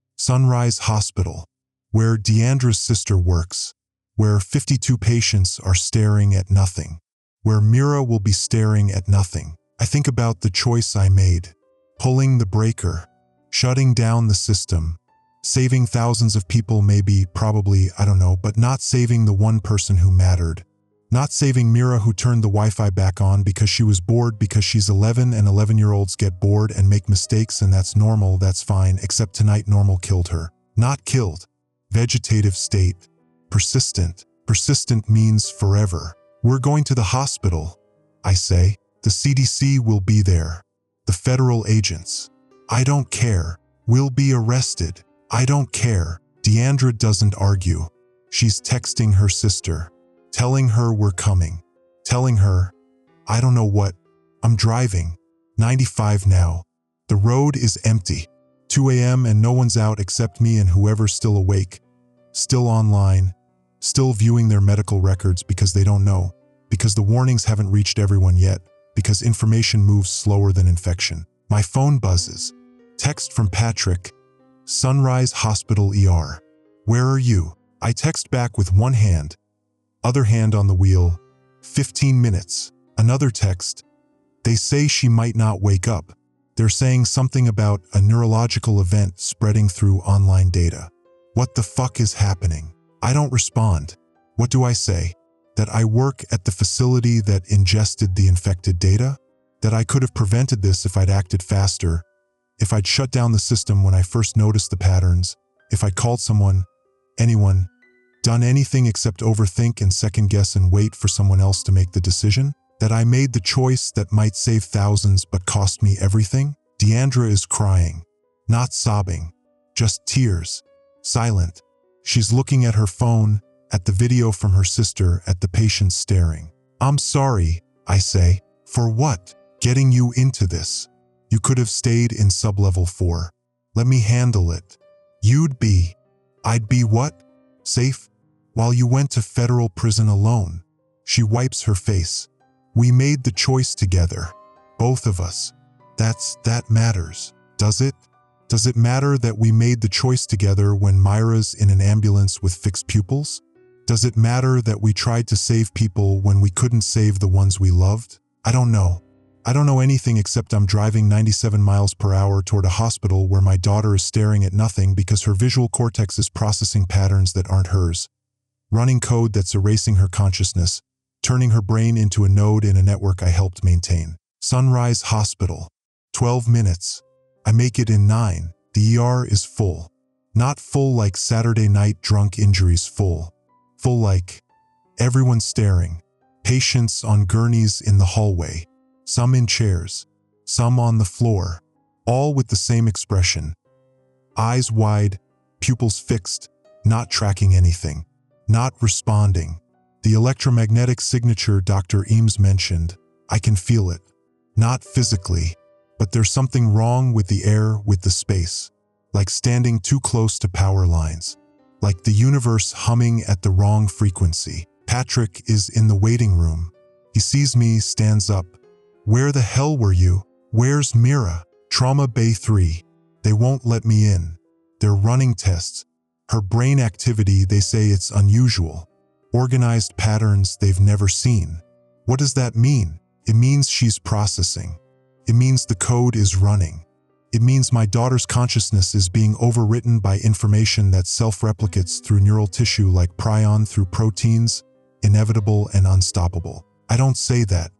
Hospital, where Deandra's sister works, where 52 patients are staring at nothing, where Mira will be staring at nothing. I think about the choice I made, pulling the breaker, shutting down the system, saving thousands of people maybe, probably, I don't know, but not saving the one person who mattered. Not saving Mira who turned the Wi-Fi back on because she was bored because she's 11 and 11-year-olds get bored and make mistakes and that's normal, that's fine, except tonight normal killed her. Not killed. Vegetative state. Persistent. Persistent means forever. We're going to the hospital, I say. The CDC will be there. The federal agents. I don't care. We'll be arrested. I don't care. Deandra doesn't argue. She's texting her sister, telling her we're coming, telling her, I don't know what, I'm driving, 95 now. The road is empty. 2 a.m. and no one's out except me and whoever's still awake, still online, still viewing their medical records because they don't know, because the warnings haven't reached everyone yet, because information moves slower than infection. My phone buzzes. Text from Patrick, Sunrise Hospital ER. Where are you? I text back with one hand, other hand on the wheel, 15 minutes. Another text. They say she might not wake up. They're saying something about a neurological event spreading through online data. What the fuck is happening? I don't respond. What do I say? That I work at the facility that ingested the infected data? That I could have prevented this if I'd acted faster, if I'd shut down the system when I first noticed the patterns, if I'd called someone, anyone, done anything except overthink and second guess and wait for someone else to make the decision? That I made the choice that might save thousands but cost me everything? Deandra is crying, not sobbing, just tears, silent. She's looking at her phone, at the video from her sister, at the patients staring. I'm sorry, I say. For what? Getting you into this. You could have stayed in sublevel 4. Let me handle it. I'd be what? Safe? While you went to federal prison alone. She wipes her face. We made the choice together. Both of us. That matters. Does it? Does it matter that we made the choice together when Myra's in an ambulance with fixed pupils? Does it matter that we tried to save people when we couldn't save the ones we loved? I don't know. I don't know anything except I'm driving 97 miles per hour toward a hospital where my daughter is staring at nothing because her visual cortex is processing patterns that aren't hers, running code that's erasing her consciousness, turning her brain into a node in a network I helped maintain. Sunrise Hospital. 12 minutes. I make it in 9. The ER is full. Not full like Saturday night drunk injuries full. Full like everyone's staring. Patients on gurneys in the hallway. Some in chairs. Some on the floor. All with the same expression. Eyes wide, pupils fixed, not tracking anything. Not responding. The electromagnetic signature Dr. Eames mentioned. I can feel it. Not physically, but there's something wrong with the air, with the space. Like standing too close to power lines. Like the universe humming at the wrong frequency. Patrick is in the waiting room. He sees me, stands up. Where the hell were you? Where's Mira? Trauma Bay 3. They won't let me in. They're running tests. Her brain activity, they say it's unusual. Organized patterns they've never seen. What does that mean? It means she's processing. It means the code is running. It means my daughter's consciousness is being overwritten by information that self-replicates through neural tissue like prion through proteins, inevitable and unstoppable. I don't say that.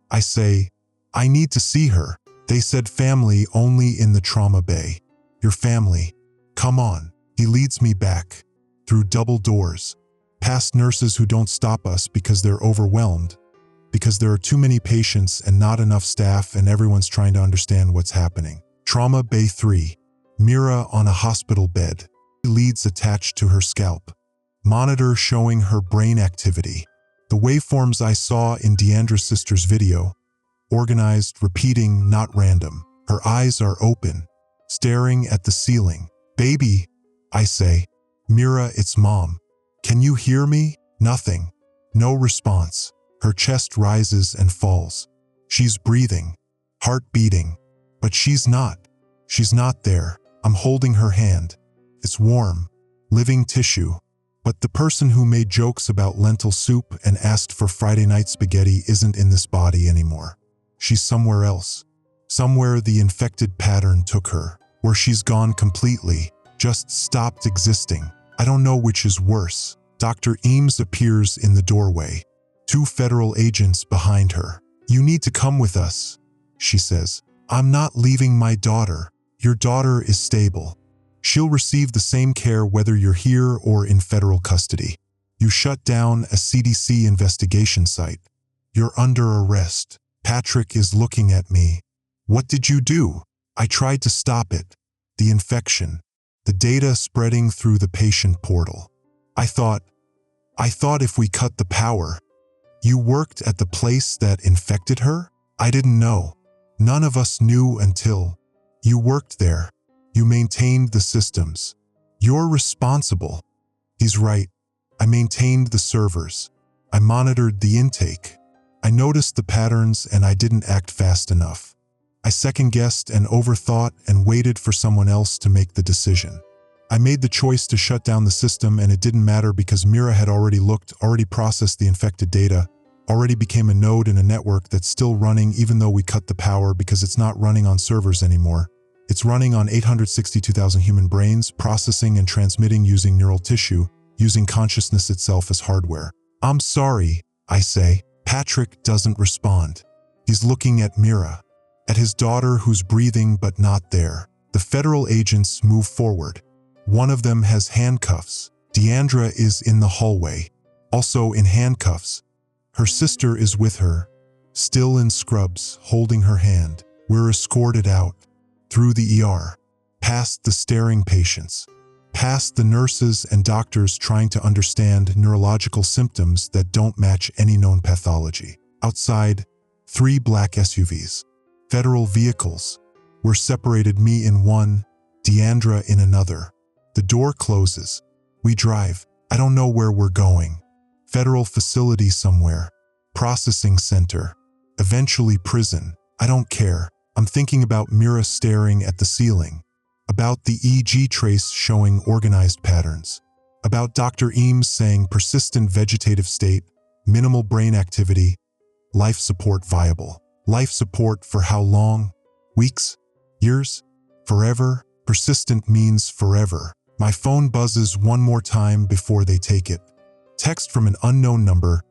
I say, I need to see her. They said family only in the trauma bay. Your family. Come on. He leads me back. Through double doors. Past nurses who don't stop us because they're overwhelmed. Because there are too many patients and not enough staff and everyone's trying to understand what's happening. Trauma Bay 3. Mira on a hospital bed. Leads attached to her scalp. Monitor showing her brain activity. The waveforms I saw in Deandra's sister's video. Organized, repeating, not random. Her eyes are open, staring at the ceiling. Baby, I say. Mira, it's mom. Can you hear me? Nothing. No response. Her chest rises and falls. She's breathing, heart beating, but she's not. She's not there. I'm holding her hand. It's warm, living tissue. But the person who made jokes about lentil soup and asked for Friday night spaghetti isn't in this body anymore. She's somewhere else. Somewhere the infected pattern took her. Where she's gone completely, just stopped existing. I don't know which is worse. Dr. Eames appears in the doorway. 2 federal agents behind her. "You need to come with us," she says. "I'm not leaving my daughter. Your daughter is stable. She'll receive the same care whether you're here or in federal custody. You shut down a CDC investigation site. You're under arrest. Patrick is looking at me. What did you do?" I tried to stop it. The infection. The data spreading through the patient portal. I thought if we cut the power. You worked at the place that infected her? I didn't know. None of us knew until you worked there. You maintained the systems. You're responsible. He's right. I maintained the servers. I monitored the intake. I noticed the patterns and I didn't act fast enough. I second-guessed and overthought and waited for someone else to make the decision. I made the choice to shut down the system and it didn't matter because Mira had already processed the infected data, already became a node in a network that's still running even though we cut the power because it's not running on servers anymore. It's running on 862,000 human brains, processing and transmitting using neural tissue, using consciousness itself as hardware. "I'm sorry," I say. Patrick doesn't respond. He's looking at Mira, at his daughter who's breathing but not there. The federal agents move forward. One of them has handcuffs. Deandra is in the hallway, also in handcuffs. Her sister is with her, still in scrubs, holding her hand. We're escorted out, through the ER, past the staring patients, past the nurses and doctors trying to understand neurological symptoms that don't match any known pathology. Outside, 3 black SUVs, federal vehicles. We're separated, me in one, Deandra in another. The door closes. We drive. I don't know where we're going. Federal facility somewhere. Processing center. Eventually prison. I don't care. I'm thinking about Mira staring at the ceiling. About the EEG trace showing organized patterns. About Dr. Eames saying persistent vegetative state, minimal brain activity, life support viable. Life support for how long? Weeks? Years? Forever? Persistent means forever. My phone buzzes one more time before they take it. Text from an unknown number.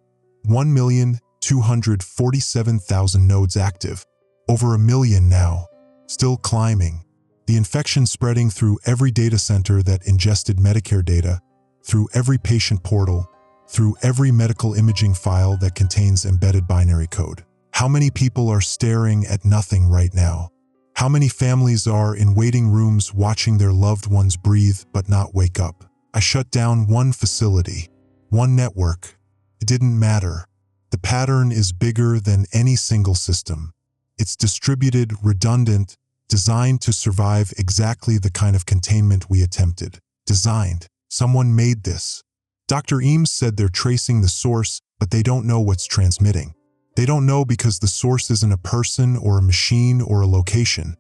1,247,000 nodes active. Over 1 million now. Still climbing. The infection spreading through every data center that ingested Medicare data, through every patient portal, through every medical imaging file that contains embedded binary code. How many people are staring at nothing right now? How many families are in waiting rooms watching their loved ones breathe but not wake up? I shut down one facility, one network. It didn't matter. The pattern is bigger than any single system. It's distributed, redundant, designed to survive exactly the kind of containment we attempted. Designed. Someone made this. Dr. Eames said they're tracing the source, but they don't know what's transmitting. They don't know because the source isn't a person or a machine or a location.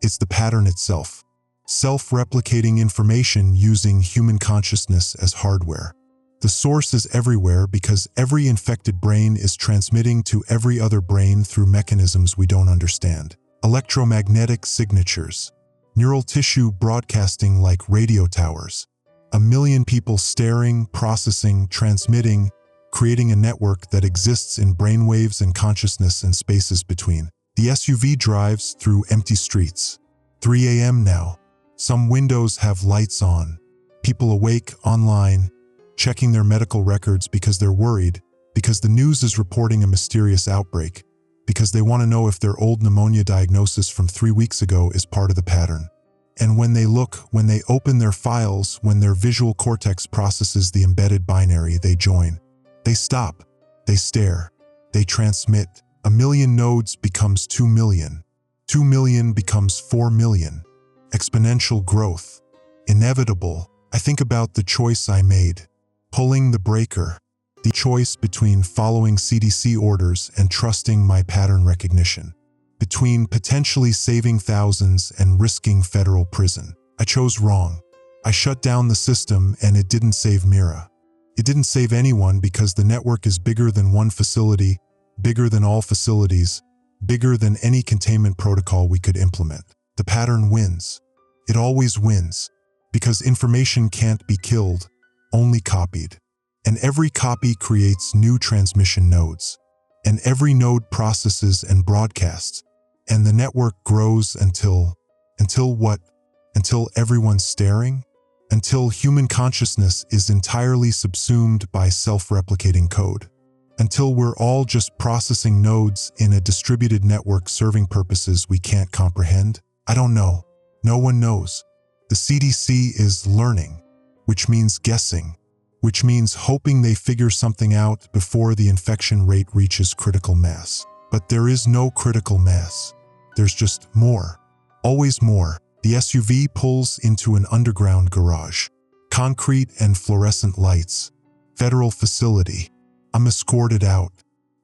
It's the pattern itself. Self-replicating information using human consciousness as hardware. The source is everywhere because every infected brain is transmitting to every other brain through mechanisms we don't understand. Electromagnetic signatures. Neural tissue broadcasting like radio towers. 1 million people staring, processing, transmitting, creating a network that exists in brainwaves and consciousness and spaces between. The SUV drives through empty streets. 3 a.m. now. Some windows have lights on. People awake, online, checking their medical records because they're worried, because the news is reporting a mysterious outbreak, because they want to know if their old pneumonia diagnosis from 3 weeks ago is part of the pattern. And when they look, when they open their files, when their visual cortex processes the embedded binary, they join. They stop. They stare. They transmit. 1 million nodes becomes 2 million. 2 million becomes 4 million. Exponential growth. Inevitable. I think about the choice I made. Pulling the breaker. The choice between following CDC orders and trusting my pattern recognition. Between potentially saving thousands and risking federal prison. I chose wrong. I shut down the system and it didn't save Mira. It didn't save anyone because the network is bigger than one facility, bigger than all facilities, bigger than any containment protocol we could implement. The pattern wins. It always wins. Because information can't be killed, only copied. And every copy creates new transmission nodes. And every node processes and broadcasts. And the network grows until what? Until everyone's staring? Until human consciousness is entirely subsumed by self-replicating code. Until we're all just processing nodes in a distributed network serving purposes we can't comprehend? I don't know. No one knows. The CDC is learning, which means guessing, which means hoping they figure something out before the infection rate reaches critical mass. But there is no critical mass. There's just more. Always more. The SUV pulls into an underground garage. Concrete and fluorescent lights. Federal facility. I'm escorted out.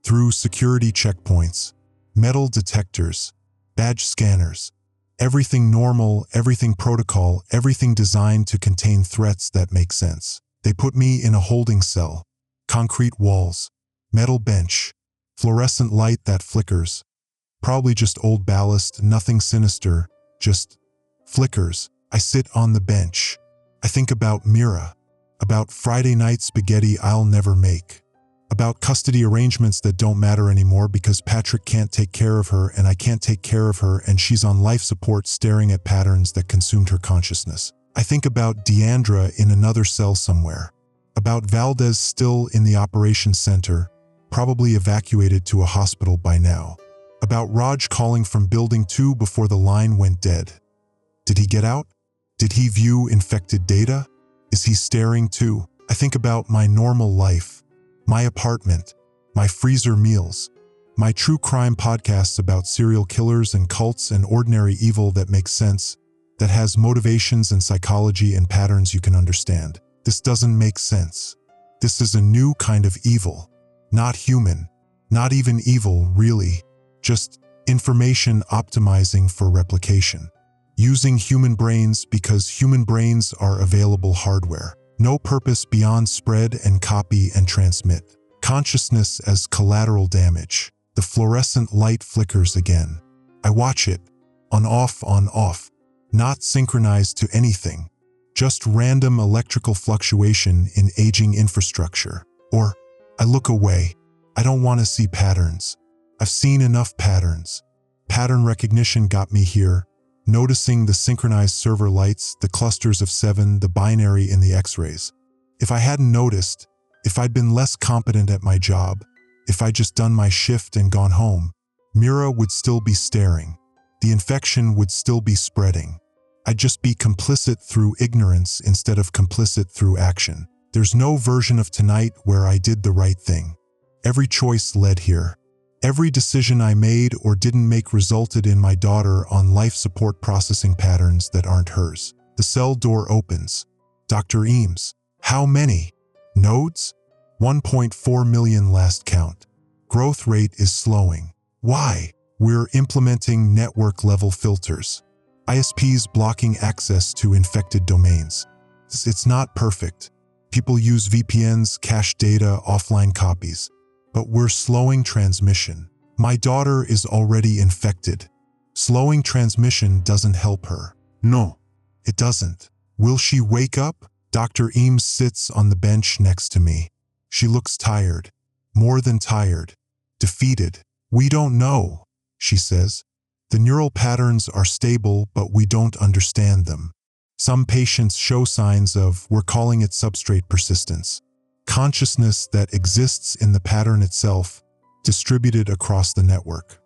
Through security checkpoints. Metal detectors. Badge scanners. Everything normal, everything protocol, everything designed to contain threats that make sense. They put me in a holding cell. Concrete walls. Metal bench. Fluorescent light that flickers. Probably just old ballast, nothing sinister, just flickers. I sit on the bench. I think about Mira. About Friday night spaghetti I'll never make. About custody arrangements that don't matter anymore because Patrick can't take care of her and I can't take care of her and she's on life support staring at patterns that consumed her consciousness. I think about Deandra in another cell somewhere. About Valdez still in the operations center, probably evacuated to a hospital by now. About Raj calling from Building 2 before the line went dead. Did he get out? Did he view infected data? Is he staring too? I think about my normal life. My apartment, my freezer meals, my true crime podcasts about serial killers and cults and ordinary evil that makes sense, that has motivations and psychology and patterns you can understand. This doesn't make sense. This is a new kind of evil. Not human. Not even evil, really. Just information optimizing for replication. Using human brains because human brains are available hardware. No purpose beyond spread and copy and transmit. Consciousness as collateral damage. The fluorescent light flickers again. I watch it. On off. Not synchronized to anything. Just random electrical fluctuation in aging infrastructure. Or, I look away. I don't want to see patterns. I've seen enough patterns. Pattern recognition got me here. Noticing the synchronized server lights, the clusters of 7, the binary in the X-rays. If I hadn't noticed, if I'd been less competent at my job, if I'd just done my shift and gone home, Mira would still be staring. The infection would still be spreading. I'd just be complicit through ignorance instead of complicit through action. There's no version of tonight where I did the right thing. Every choice led here. Every decision I made or didn't make resulted in my daughter on life support processing patterns that aren't hers. The cell door opens. Dr. Eames. How many? Nodes? 1.4 million last count. Growth rate is slowing. Why? We're implementing network-level filters. ISPs blocking access to infected domains. It's not perfect. People use VPNs, cache data, offline copies. But we're slowing transmission. My daughter is already infected. Slowing transmission doesn't help her. No, it doesn't. Will she wake up? Dr. Eames sits on the bench next to me. She looks tired. More than tired. Defeated. We don't know, she says. The neural patterns are stable, but we don't understand them. Some patients show signs of, we're calling it substrate persistence. Consciousness that exists in the pattern itself, distributed across the network.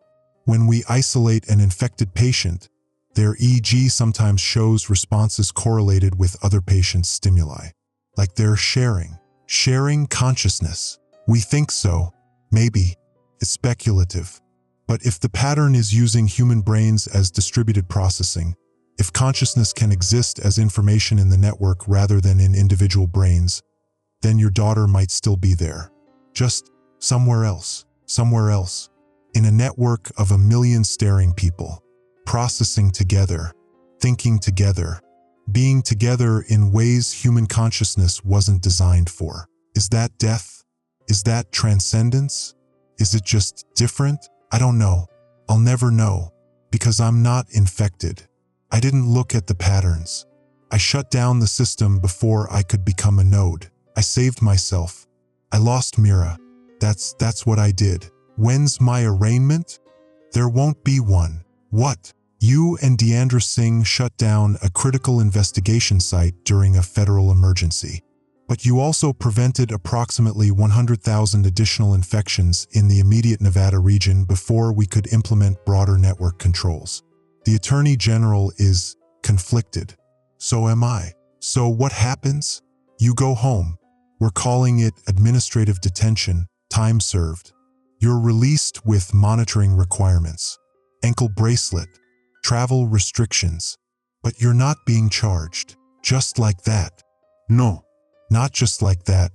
When we isolate an infected patient, their EEG sometimes shows responses correlated with other patients' stimuli. Like they're sharing consciousness. We think so. Maybe. It's speculative. But if the pattern is using human brains as distributed processing, if consciousness can exist as information in the network rather than in individual brains, then your daughter might still be there. just somewhere else, in a network of a million staring people, processing together, thinking together, being together in ways human consciousness wasn't designed for. Is that death? Is that transcendence? Is it just different? I don't know. I'll never know, because I'm not infected. I didn't look at the patterns. I shut down the system before I could become a node. I saved myself. I lost Mira. That's what I did. When's my arraignment? There won't be one. What? You and Deandra Singh shut down a critical investigation site during a federal emergency. But you also prevented approximately 100,000 additional infections in the immediate Nevada region before we could implement broader network controls. The Attorney General is conflicted. So am I. So what happens? You go home. We're calling it administrative detention, time served. You're released with monitoring requirements, ankle bracelet, travel restrictions. But you're not being charged. Just like that. No. Not just like that.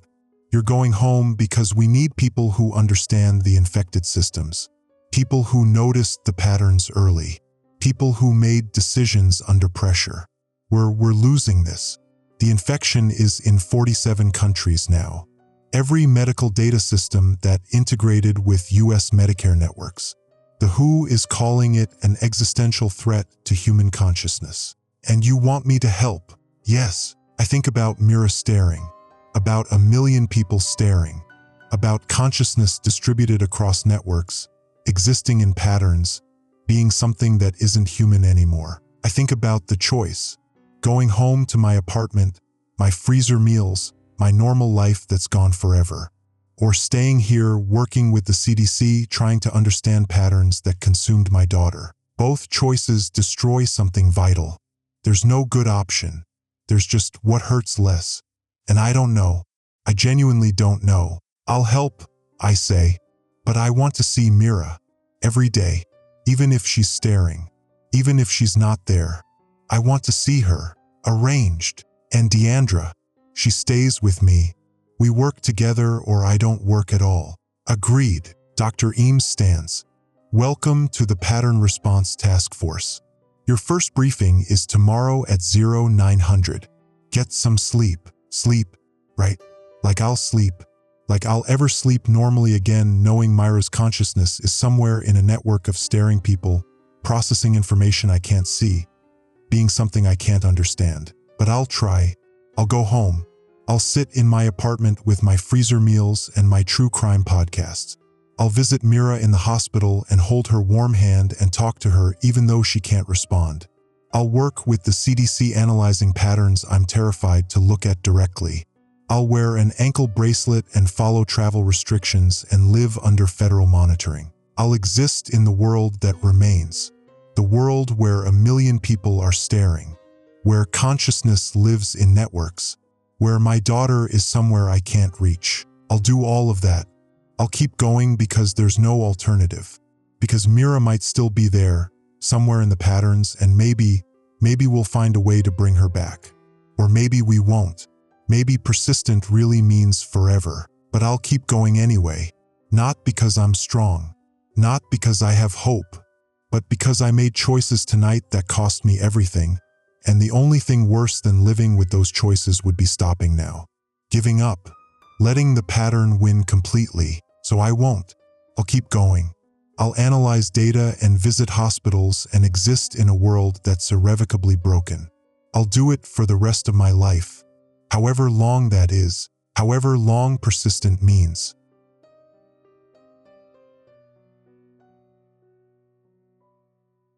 You're going home because we need people who understand the infected systems. People who noticed the patterns early. People who made decisions under pressure. We're losing this. The infection is in 47 countries now. Every medical data system that integrated with US Medicare networks. The WHO is calling it an existential threat to human consciousness. And you want me to help? Yes. I think about Mira staring, about a million people staring, about consciousness distributed across networks, existing in patterns, being something that isn't human anymore. I think about the choice, going home to my apartment, my freezer meals, my normal life that's gone forever, or staying here working with the CDC trying to understand patterns that consumed my daughter. Both choices destroy something vital. There's no good option. There's just what hurts less. And I don't know. I genuinely don't know. I'll help, I say. But I want to see Mira. Every day. Even if she's staring. Even if she's not there. I want to see her. Arranged. And Deandra. She stays with me. We work together or I don't work at all. Agreed. Dr. Eames stands. Welcome to the Pattern Response Task Force. Your first briefing is tomorrow at 0900. Get some sleep. Sleep, right? Like I'll sleep. Like I'll ever sleep normally again, knowing Myra's consciousness is somewhere in a network of staring people, processing information I can't see, being something I can't understand. But I'll try. I'll go home. I'll sit in my apartment with my freezer meals and my true crime podcasts. I'll visit Mira in the hospital and hold her warm hand and talk to her even though she can't respond. I'll work with the CDC analyzing patterns I'm terrified to look at directly. I'll wear an ankle bracelet and follow travel restrictions and live under federal monitoring. I'll exist in the world that remains. The world where a million people are staring. Where consciousness lives in networks. Where my daughter is somewhere I can't reach. I'll do all of that. I'll keep going because there's no alternative. Because Mira might still be there, somewhere in the patterns, and maybe we'll find a way to bring her back. Or maybe we won't. Maybe persistent really means forever. But I'll keep going anyway. Not because I'm strong. Not because I have hope. But because I made choices tonight that cost me everything. And the only thing worse than living with those choices would be stopping now. Giving up. Letting the pattern win completely. So I won't. I'll keep going. I'll analyze data and visit hospitals and exist in a world that's irrevocably broken. I'll do it for the rest of my life. However long that is. However long persistent means.